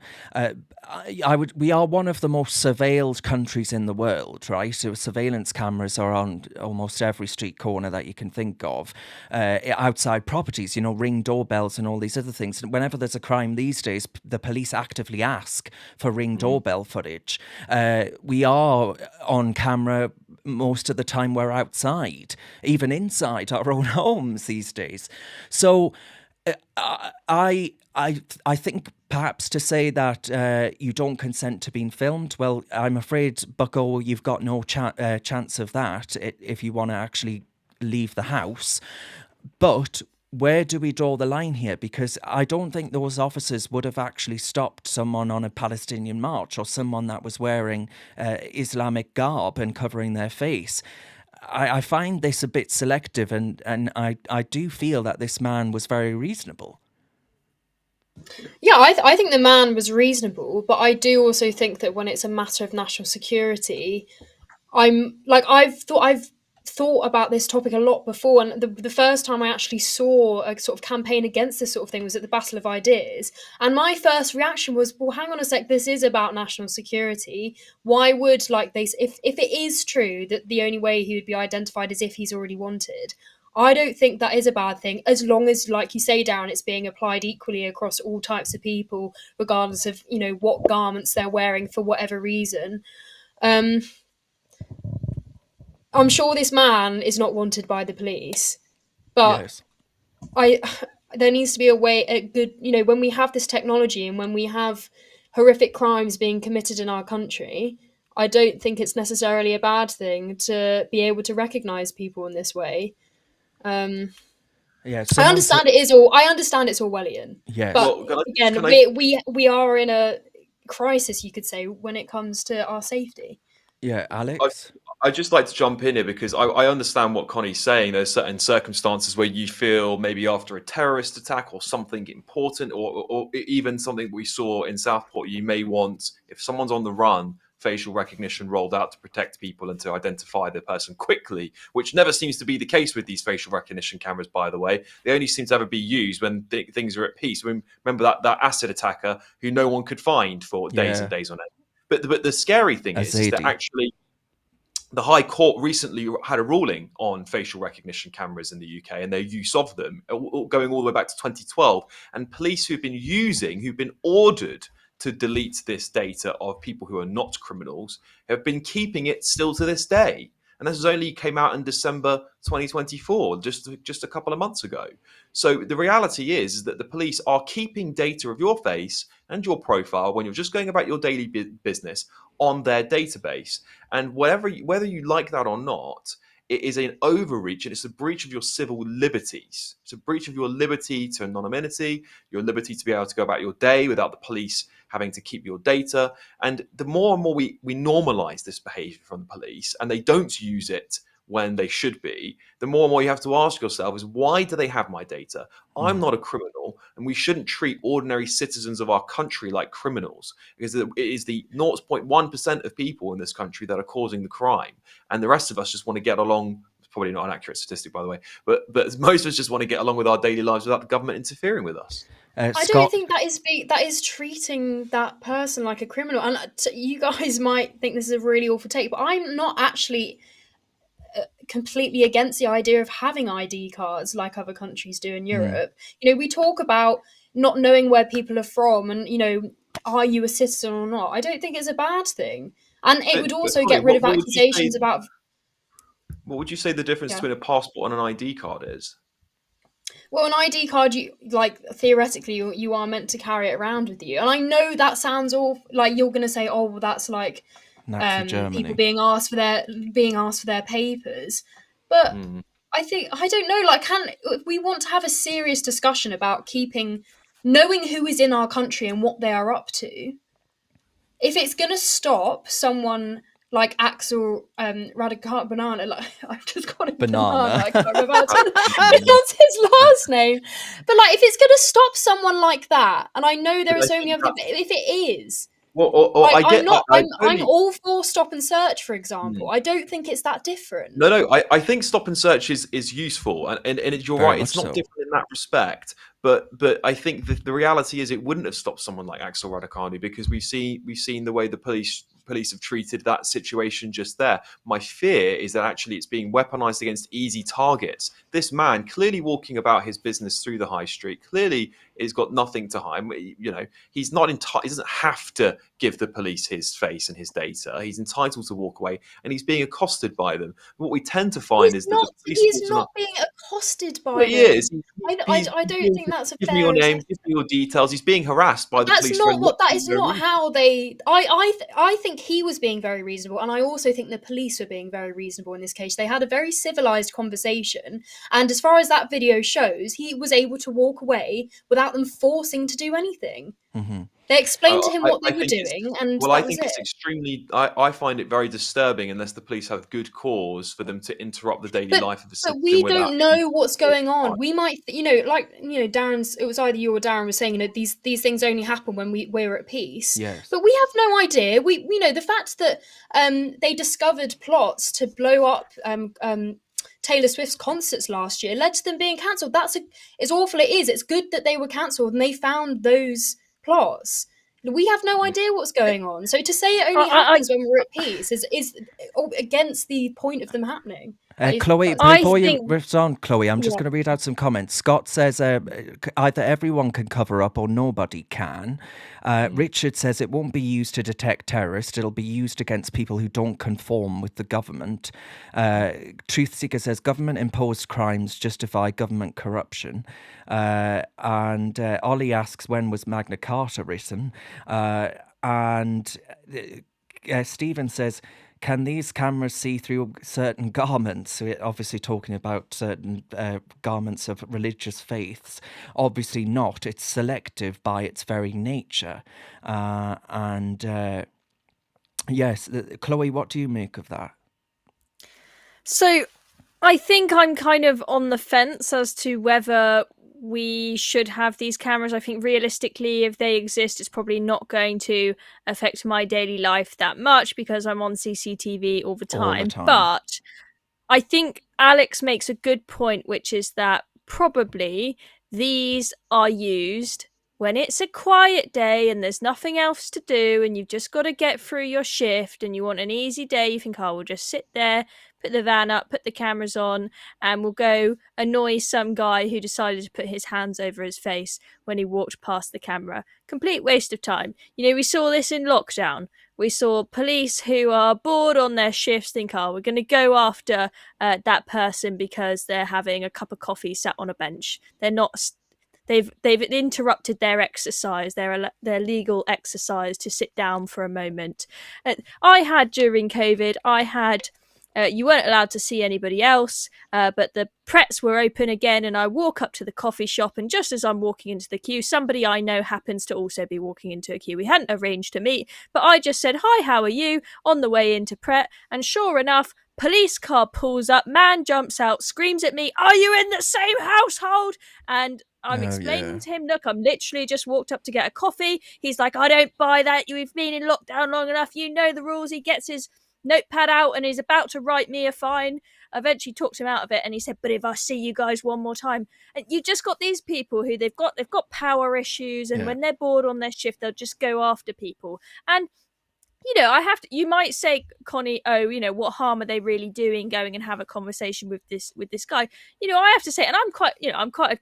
We are one of the most surveilled countries in the world, right? So surveillance cameras are on almost every street corner that you can think of. Outside properties, Ring doorbells and all these other things. And whenever there's a crime these days, the police actively ask for Ring doorbell footage. We are on camera most of the time we're outside, even inside our own homes these days. So I think perhaps to say that you don't consent to being filmed, well, I'm afraid, Bucko, you've got no chance of that if you want to actually leave the house. But where do we draw the line here? Because I don't think those officers would have actually stopped someone on a Palestinian march or someone that was wearing Islamic garb and covering their face. I find this a bit selective, and I do feel that this man was very reasonable. Yeah, I think the man was reasonable, but I do also think that when it's a matter of national security, I've thought about this topic a lot before, and the first time I actually saw a sort of campaign against this sort of thing was at the Battle of Ideas, and my first reaction was, well, hang on a sec, this is about national security. Why would if it is true that the only way he would be identified is if he's already wanted, I don't think that is a bad thing, as long as, like you say, Darren, it's being applied equally across all types of people, regardless of what garments they're wearing for whatever reason. I'm sure this man is not wanted by the police, but yes. There needs to be a good, when we have this technology and when we have horrific crimes being committed in our country, I don't think it's necessarily a bad thing to be able to recognise people in this way. I understand I understand it's Orwellian. Yeah. But we are in a crisis, you could say, when it comes to our safety. Yeah, Alex? I'd just like to jump in here because I understand what Connie's saying. There's certain circumstances where you feel maybe after a terrorist attack or something important or even something we saw in Southport, you may want, if someone's on the run, facial recognition rolled out to protect people and to identify the person quickly, which never seems to be the case with these facial recognition cameras, by the way. They only seem to ever be used when things are at peace. Remember that acid attacker who no one could find for days and days on end. But the scary thing is that actually the High Court recently had a ruling on facial recognition cameras in the UK and their use of them, going all the way back to 2012. And police who've been ordered to delete this data of people who are not criminals, have been keeping it still to this day. and this was only came out in December 2024, just a couple of months ago. So the reality is that the police are keeping data of your face and your profile when you're just going about your daily business on their database, and whether you like that or not, it is an overreach, and it's a breach of your civil liberties. It's a breach of your liberty to anonymity, your liberty to be able to go about your day without the police having to keep your data. And the more and more we normalize this behavior from the police, and they don't use it when they should be, the more and more you have to ask yourself is, why do they have my data? I'm not a criminal, and we shouldn't treat ordinary citizens of our country like criminals, because it is the 0.1% of people in this country that are causing the crime, and the rest of us just want to get along. It's probably not an accurate statistic, by the way, but most of us just want to get along with our daily lives without the government interfering with us. I don't think that is treating that person like a criminal. And you guys might think this is a really awful take, but I'm not actually completely against the idea of having ID cards like other countries do in Europe. We talk about not knowing where people are from and, are you a citizen or not? I don't think it's a bad thing. And it would also get rid of accusations about... What would you say the difference between a passport and an ID card is? Well, an ID card, theoretically, you are meant to carry it around with you. And I know that sounds all like you're going to say, oh, well, that's like people being asked for their papers. But I don't know, like, we want to have a serious discussion about knowing who is in our country and what they are up to. If it's going to stop someone like Axel Radical Banana, like I've just got it banana. I can't remember how to pronounce his last name. But like, if it's going to stop someone like that, and I know there are so many other, if it is, I'm all for stop and search, for example. I don't think it's that different. No, I think stop and search is useful, and you're right. It's not different in that respect. But I think the reality is it wouldn't have stopped someone like Axel Radicani, because we've seen the way the police have treated that situation just there. My fear is that actually it's being weaponized against easy targets. This man clearly walking about his business through the high street, clearly has got nothing to hide. He's not he doesn't have to give the police his face and his data. He's entitled to walk away, and he's being accosted by them. What we tend to find is that the police he's not being accosted by them. He is. I don't think that's a fair... Give me your name, give me your details. He's being harassed by the police. That is not how they... I think he was being very reasonable, and I also think the police were being very reasonable in this case. They had a very civilised conversation, and as far as that video shows, he was able to walk away without them forcing to do anything. Mm-hmm. They explained to him what they were doing, and I think it's extremely... I find it very disturbing unless the police have good cause for them to interrupt the daily life of a citizen. But we don't know what's going on. We might, Darren's... It was either you or Darren was saying, these things only happen when we're at peace. Yes. But we have no idea. We the fact that they discovered plots to blow up Taylor Swift's concerts last year led to them being cancelled. As awful it is, it's good that they were cancelled and they found those plots. We have no idea what's going on. So to say it only happens when we're at peace is against the point of them happening. Chloe, before you respond, Chloe, I'm just going to read out some comments. Scott says either everyone can cover up or nobody can. Richard says it won't be used to detect terrorists. It'll be used against people who don't conform with the government. Truth Seeker says government-imposed crimes justify government corruption. And Ollie asks, when was Magna Carta written? And Stephen says, can these cameras see through certain garments? So we're obviously talking about certain garments of religious faiths. Obviously not. It's selective by its very nature. Yes, Chloe, what do you make of that? So I think I'm kind of on the fence as to whether we should have these cameras. I think realistically, if they exist, it's probably not going to affect my daily life that much because I'm on CCTV all the time. But I think Alex makes a good point, which is that probably these are used when it's a quiet day and there's nothing else to do and you've just got to get through your shift and you want an easy day, you think, oh, we'll just sit there, put the van up, put the cameras on, and we'll go annoy some guy who decided to put his hands over his face when he walked past the camera. Complete waste of time. You know, we saw this in lockdown. We saw police who are bored on their shifts think, oh, we're going to go after that person because they're having a cup of coffee sat on a bench. They're not... They've interrupted their exercise, their legal exercise, to sit down for a moment. I had during COVID, you weren't allowed to see anybody else, but the Prets were open again, and I walk up to the coffee shop, and just as I'm walking into the queue, somebody I know happens to also be walking into a queue. We hadn't arranged to meet, but I just said, hi, how are you, on the way into Pret, and sure enough, police car pulls up, man jumps out, screams at me, are you in the same household? And I'm explaining to him, look, I'm literally just walked up to get a coffee. He's like, I don't buy that. You've been in lockdown long enough. You know the rules. He gets his notepad out and he's about to write me a fine. I eventually talked him out of it, and he said, but if I see you guys one more time. And you just got these people who they've got power issues, and when they're bored on their shift, they'll just go after people. And you know, you might say, Connie, oh, you know, what harm are they really doing going and have a conversation with this guy? You know, I have to say, and I'm quite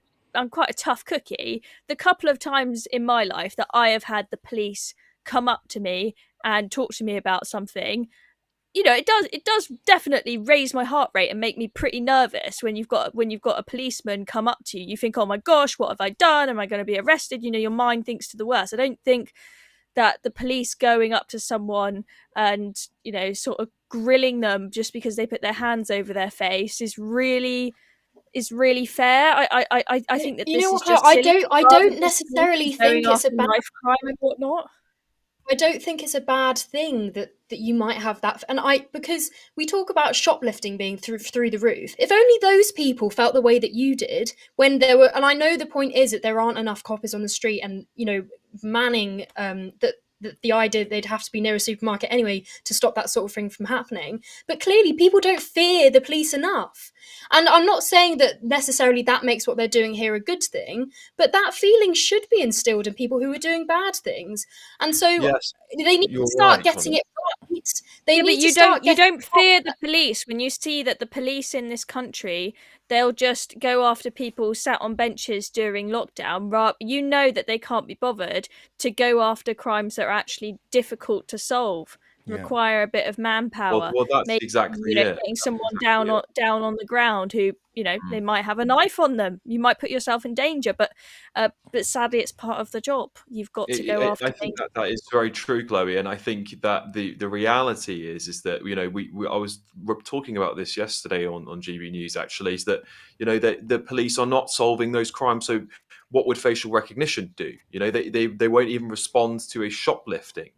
a tough cookie. The couple of times in my life that I have had the police come up to me and talk to me about something, you know, it does definitely raise my heart rate and make me pretty nervous when you've got a policeman come up to you. You think, oh my gosh, what have I done? Am I going to be arrested? You know, your mind thinks to the worst. I don't think that the police going up to someone and, you know, sort of grilling them just because they put their hands over their face is really fair. I think that this is just silly. I don't necessarily think it's a bad knife crime and whatnot. I don't think it's a bad thing that you might have that, because we talk about shoplifting being through the roof. If only those people felt the way that you did when there were, and I know the point is that there aren't enough coppers on the street, and you know, manning the idea they'd have to be near a supermarket anyway to stop that sort of thing from happening. But clearly people don't fear the police enough. And I'm not saying that necessarily that makes what they're doing here a good thing, but that feeling should be instilled in people who are doing bad things. And so they need to start getting it right. You don't fear the police when you see that the police in this country, they'll just go after people sat on benches during lockdown. You know that they can't be bothered to go after crimes that are actually difficult to solve, require a bit of manpower. Well, that's exactly it. Getting someone down on the ground who, you know, they might have a knife on them. You might put yourself in danger, but sadly, it's part of the job. You've got to go after. I think that is very true, Chloe, and I think that the reality is that, you know, I was talking about this yesterday on GB News actually, is that, you know, the police are not solving those crimes. So what would facial recognition do? You know, they won't even respond to a shoplifting.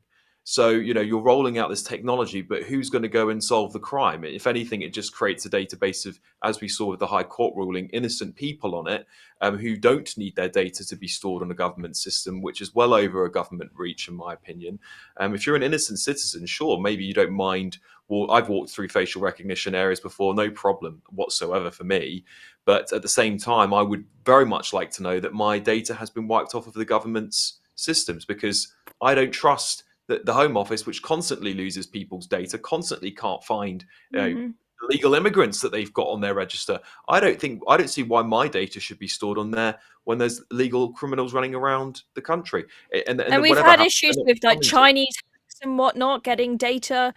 So, you know, you're rolling out this technology, but who's going to go and solve the crime? If anything, it just creates a database of, as we saw with the High Court ruling, innocent people on it who don't need their data to be stored on a government system, which is well over a government reach, in my opinion. If you're an innocent citizen, sure, maybe you don't mind. Well, I've walked through facial recognition areas before, no problem whatsoever for me. But at the same time, I would very much like to know that my data has been wiped off of the government's systems, because I don't trust the Home Office, which constantly loses people's data, constantly can't find illegal immigrants that they've got on their register. I don't see why my data should be stored on there when there's legal criminals running around the country. And we've had issues with like Chinese hacks and whatnot getting data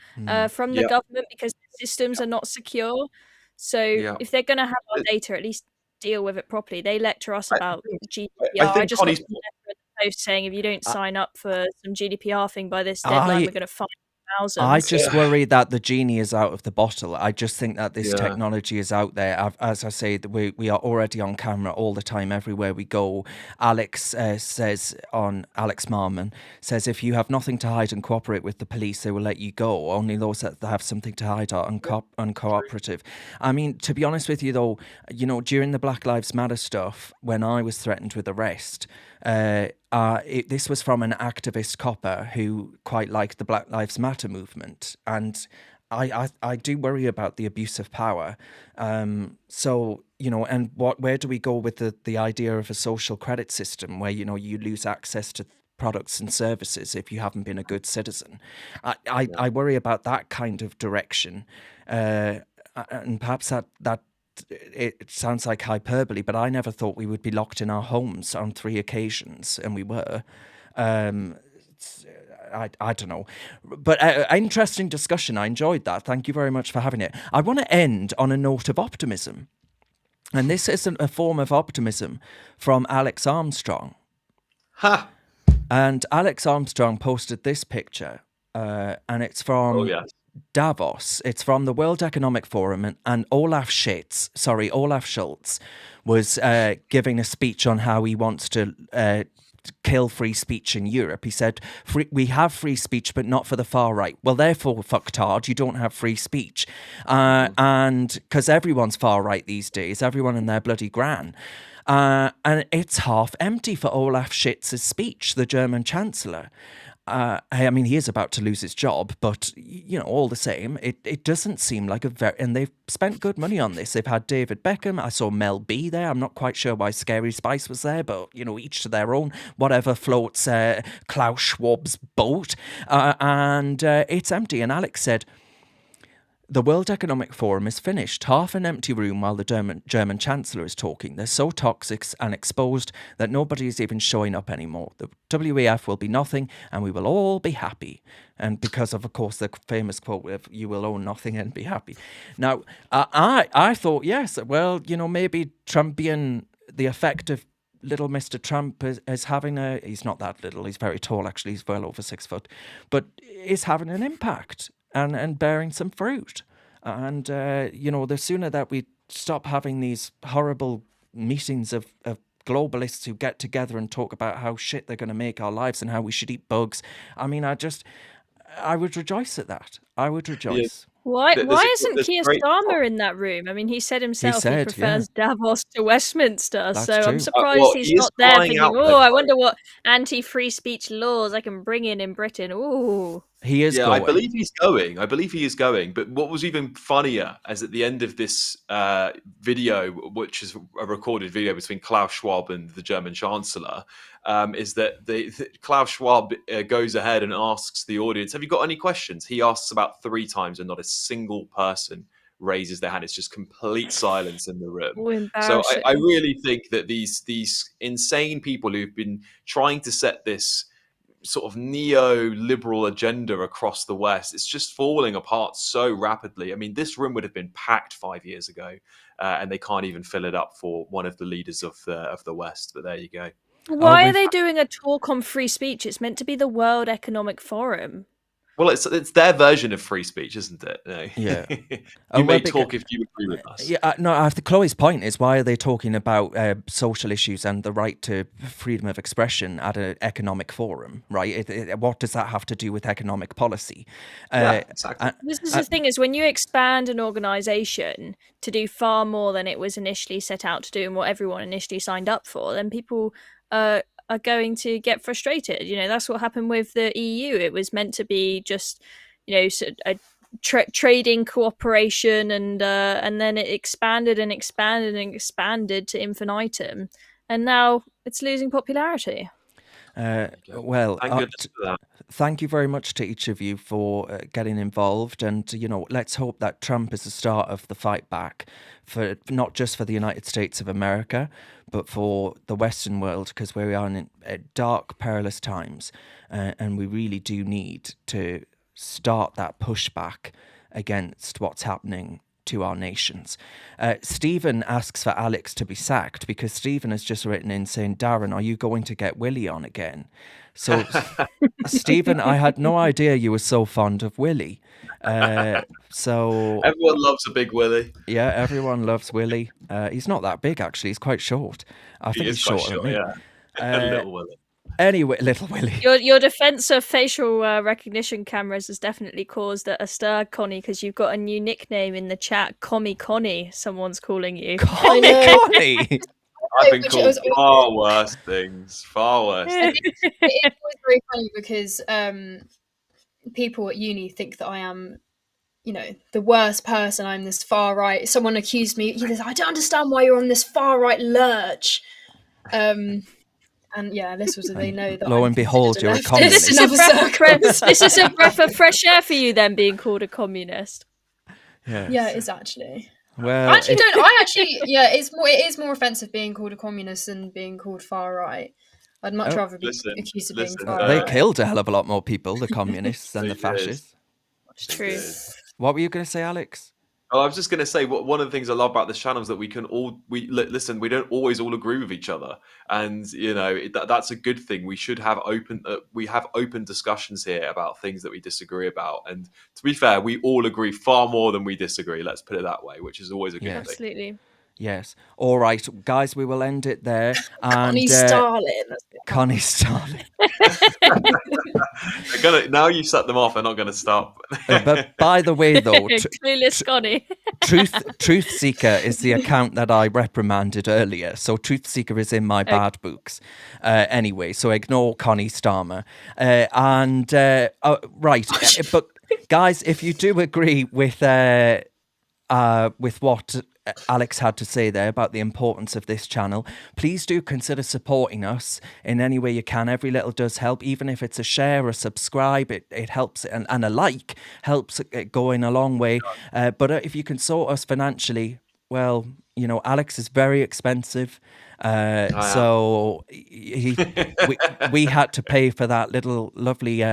from the government because the systems are not secure. So if they're going to have our data, at least deal with it properly. They lecture us about GDPR. I just got a letter in the post saying if you don't sign up for some GDPR thing by this deadline, we're going to fine thousands. I just worry that the genie is out of the bottle. I just think that this technology is out there. As I say, we are already on camera all the time, everywhere we go. Alex Marmon says, if you have nothing to hide and cooperate with the police, they will let you go. Only those that have something to hide are uncooperative. I mean, to be honest with you, though, you know, during the Black Lives Matter stuff, when I was threatened with arrest, this was from an activist copper who quite liked the Black Lives Matter movement. And I do worry about the abuse of power. So, and where do we go with the idea of a social credit system where, you lose access to products and services if you haven't been a good citizen? I worry about that kind of direction. And perhaps that it sounds like hyperbole, but I never thought we would be locked in our homes on 3 occasions, and we were. I don't know. But interesting discussion. I enjoyed that. Thank you very much for having it. I want to end on a note of optimism. And this isn't a form of optimism from Alex Armstrong. Ha! And Alex Armstrong posted this picture, and it's from Davos. It's from the World Economic Forum, and Olaf Scholz was giving a speech on how he wants to kill free speech in Europe. He said, we have free speech, but not for the far right. Well, therefore, fucktard, you don't have free speech. And because everyone's far right these days, everyone and their bloody gran. And it's half empty for Olaf Scholz's speech, the German Chancellor. I mean, he is about to lose his job, but, all the same, it doesn't seem like and they've spent good money on this. They've had David Beckham. I saw Mel B there. I'm not quite sure why Scary Spice was there, but, each to their own, whatever floats Klaus Schwab's boat. And it's empty. And Alex said, the World Economic Forum is finished. Half an empty room while the German Chancellor is talking. They're so toxic and exposed that nobody is even showing up anymore. The WEF will be nothing and we will all be happy. And because of course, the famous quote of you will own nothing and be happy. Now, I thought, yes, well, maybe Trumpian, the effect of little Mr. Trump is having he's not that little, he's very tall actually, he's well over 6 foot, but is having an impact. And bearing some fruit. And, the sooner that we stop having these horrible meetings of globalists who get together and talk about how shit they're going to make our lives and how we should eat bugs. I mean, I would rejoice at that. I would rejoice. Why isn't Keir Starmer in that room? I mean, he said himself he prefers Davos to Westminster, That's so true. I'm surprised he's not there thinking, I wonder what anti-free speech laws I can bring in Britain. Ooh. He is going. I believe he's going. But what was even funnier is at the end of this video, which is a recorded video between Klaus Schwab and the German Chancellor, is that Klaus Schwab goes ahead and asks the audience, have you got any questions? He asks about 3 times and not a single person raises their hand. It's just complete silence in the room. So I really think that these insane people who've been trying to set this sort of neo-liberal agenda across the West, it's just falling apart so rapidly. I mean, this room would have been packed 5 years ago, and they can't even fill it up for one of the leaders of the West. But there you go. Why are they doing a talk on free speech? It's meant to be the World Economic Forum. Well, it's their version of free speech, isn't it? No. Yeah. You may talk if you agree with us. Yeah, no, I think Chloe's point is, why are they talking about social issues and the right to freedom of expression at an economic forum, right? What does that have to do with economic policy? Exactly. This is the thing, is when you expand an organisation to do far more than it was initially set out to do and what everyone initially signed up for, then people are going to get frustrated. That's what happened with the EU. It was meant to be just, a trading cooperation, and then it expanded and expanded and expanded to infinitum, and now it's losing popularity. Well, thank you very much to each of you for getting involved, and let's hope that Trump is the start of the fight back, for not just for the United States of America, but for the Western world, because we are in dark, perilous times, and we really do need to start that pushback against what's happening to our nations. Stephen asks for Alex to be sacked, because Stephen has just written in saying, Darren, are you going to get Willie on again? So, Stephen, I had no idea you were so fond of Willie. So everyone loves a big Willie. Yeah, everyone loves Willie. He's not that big, actually. He's quite short. I think he's shorter than me. Little Willie. Anyway, little Willie. Your defense of facial recognition cameras has definitely caused a stir, Connie, because you've got a new nickname in the chat. Connie, someone's calling you. Connie. I've been called far worse things. It's always very funny because people at uni think that I am the worst person. I'm this far right. Someone accused me. I don't understand why you're on this far right lurch. And yeah, this was they know that lo I'm and behold, considered you're a leftist communist. in other circles. This is a breath of fresh air for you, then, being called a communist. Yes. Yeah, it is actually. Well, I actually yeah, it is more offensive being called a communist than being called far right. I'd much rather be accused of being far they right. killed a hell of a lot more people, the communists than the They did. fascists. It's true. What were you going to say, Alex? Oh, I was just going to say, one of the things I love about this channel is that we can listen. We don't always all agree with each other, and that's a good thing. We should have open discussions here about things that we disagree about. And to be fair, we all agree far more than we disagree. Let's put it that way, which is always a good thing. Absolutely. Yes. All right, guys, we will end it there. And Connie Starlin. Connie Starlin. Now you've set them off, they're not going to stop. But by the way, though, Clueless Connie. Truth Seeker is the account that I reprimanded earlier. So Truth Seeker is in my bad books. Anyway, so ignore Connie Starmer. Right, but guys, if you do agree with what Alex had to say there about the importance of this channel, please do consider supporting us in any way you can. Every little does help, even if it's a share, a subscribe, it helps, and a like helps it going a long way. But if you can sort us financially, well, Alex is very expensive. So we had to pay for that little lovely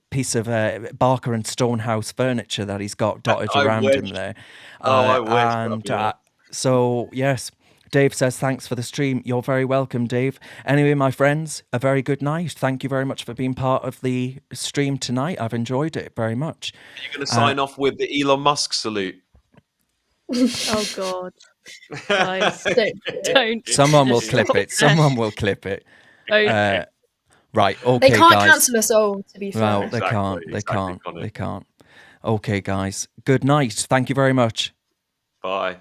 piece of Barker and Stonehouse furniture that he's got dotted around him there. I wish. And so yes, Dave says thanks for the stream. You're very welcome, Dave. Anyway, my friends, a very good night. Thank you very much for being part of the stream tonight. I've enjoyed it very much. You're going to sign off with the Elon Musk salute. Oh God. Guys, don't. Someone will clip it. Someone will clip it. Right. Okay, they can't guys. cancel us all, to be fair. Well, they can't. They can't. Okay, guys. Good night. Thank you very much. Bye.